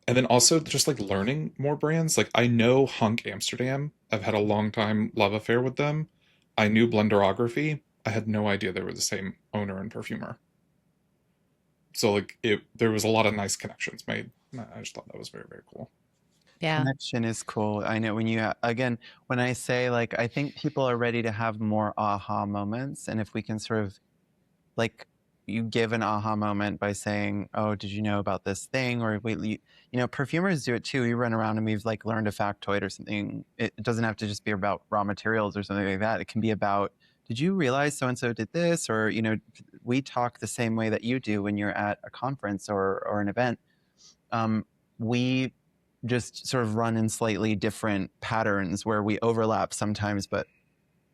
and then also just like learning more brands. Like I know Hunk Amsterdam. I've had a long time love affair with them. I knew Blenderography. I had no idea they were the same owner and perfumer. So like there was a lot of nice connections made. I just thought that was very, very cool. Yeah. Connection is cool. I know when you, again, when I say like, I think people are ready to have more aha moments. And if we can sort of like, you give an aha moment by saying, "Oh, did you know about this thing?" Or perfumers do it too. We run around and we've like learned a factoid or something. It doesn't have to just be about raw materials or something like that. It can be about, did you realize so and so did this? Or we talk the same way that you do when you're at a conference or an event. We just sort of run in slightly different patterns where we overlap sometimes, but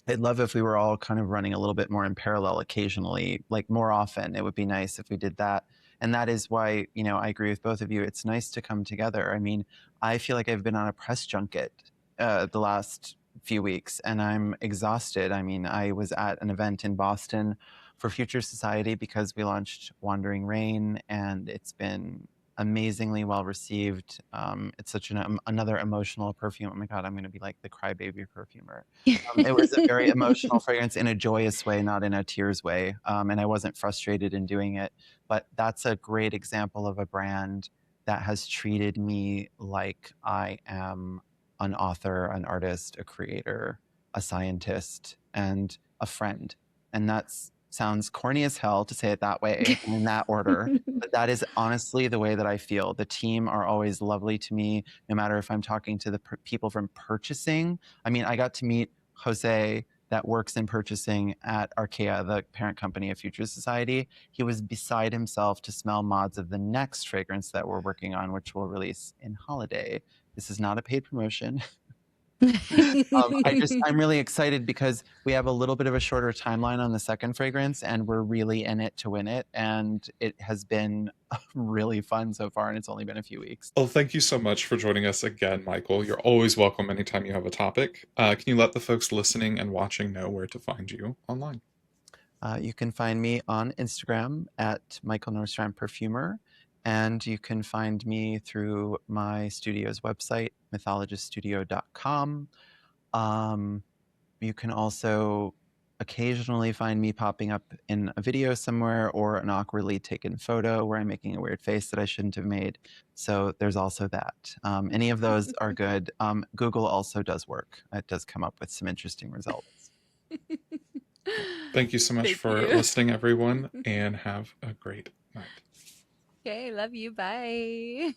I'd love if we were all kind of running a little bit more in parallel occasionally, like more often. It would be nice if we did that. And that is why, I agree with both of you. It's nice to come together. I mean, I feel like I've been on a press junket the last few weeks and I'm exhausted. I mean, I was at an event in Boston for Future Society because we launched Wandering Rain and it's been amazingly well received. It's such another emotional perfume. Oh my God, I'm going to be like the crybaby perfumer. It was a very emotional fragrance in a joyous way, not in a tears way. And I wasn't frustrated in doing it. But that's a great example of a brand that has treated me like I am an author, an artist, a creator, a scientist, and a friend. And that sounds corny as hell to say it that way in that order. But that is honestly the way that I feel. The team are always lovely to me, no matter if I'm talking to the people from purchasing. I mean, I got to meet Jose that works in purchasing at Arkea, the parent company of Future Society. He was beside himself to smell mods of the next fragrance that we're working on, which will release in holiday. This is not a paid promotion. I'm really excited because we have a little bit of a shorter timeline on the second fragrance and we're really in it to win it. And it has been really fun so far and it's only been a few weeks. Well, thank you so much for joining us again, Michael. You're always welcome anytime you have a topic. Can you let the folks listening and watching know where to find you online? You can find me on Instagram at Michael Nordstrand Perfumer. And you can find me through my studio's website, mythologiststudio.com. You can also occasionally find me popping up in a video somewhere or an awkwardly taken photo where I'm making a weird face that I shouldn't have made. So there's also that. Any of those are good. Google also does work. It does come up with some interesting results. Thank you so much Thank for you. listening, everyone, and have a great night. Okay, love you. Bye.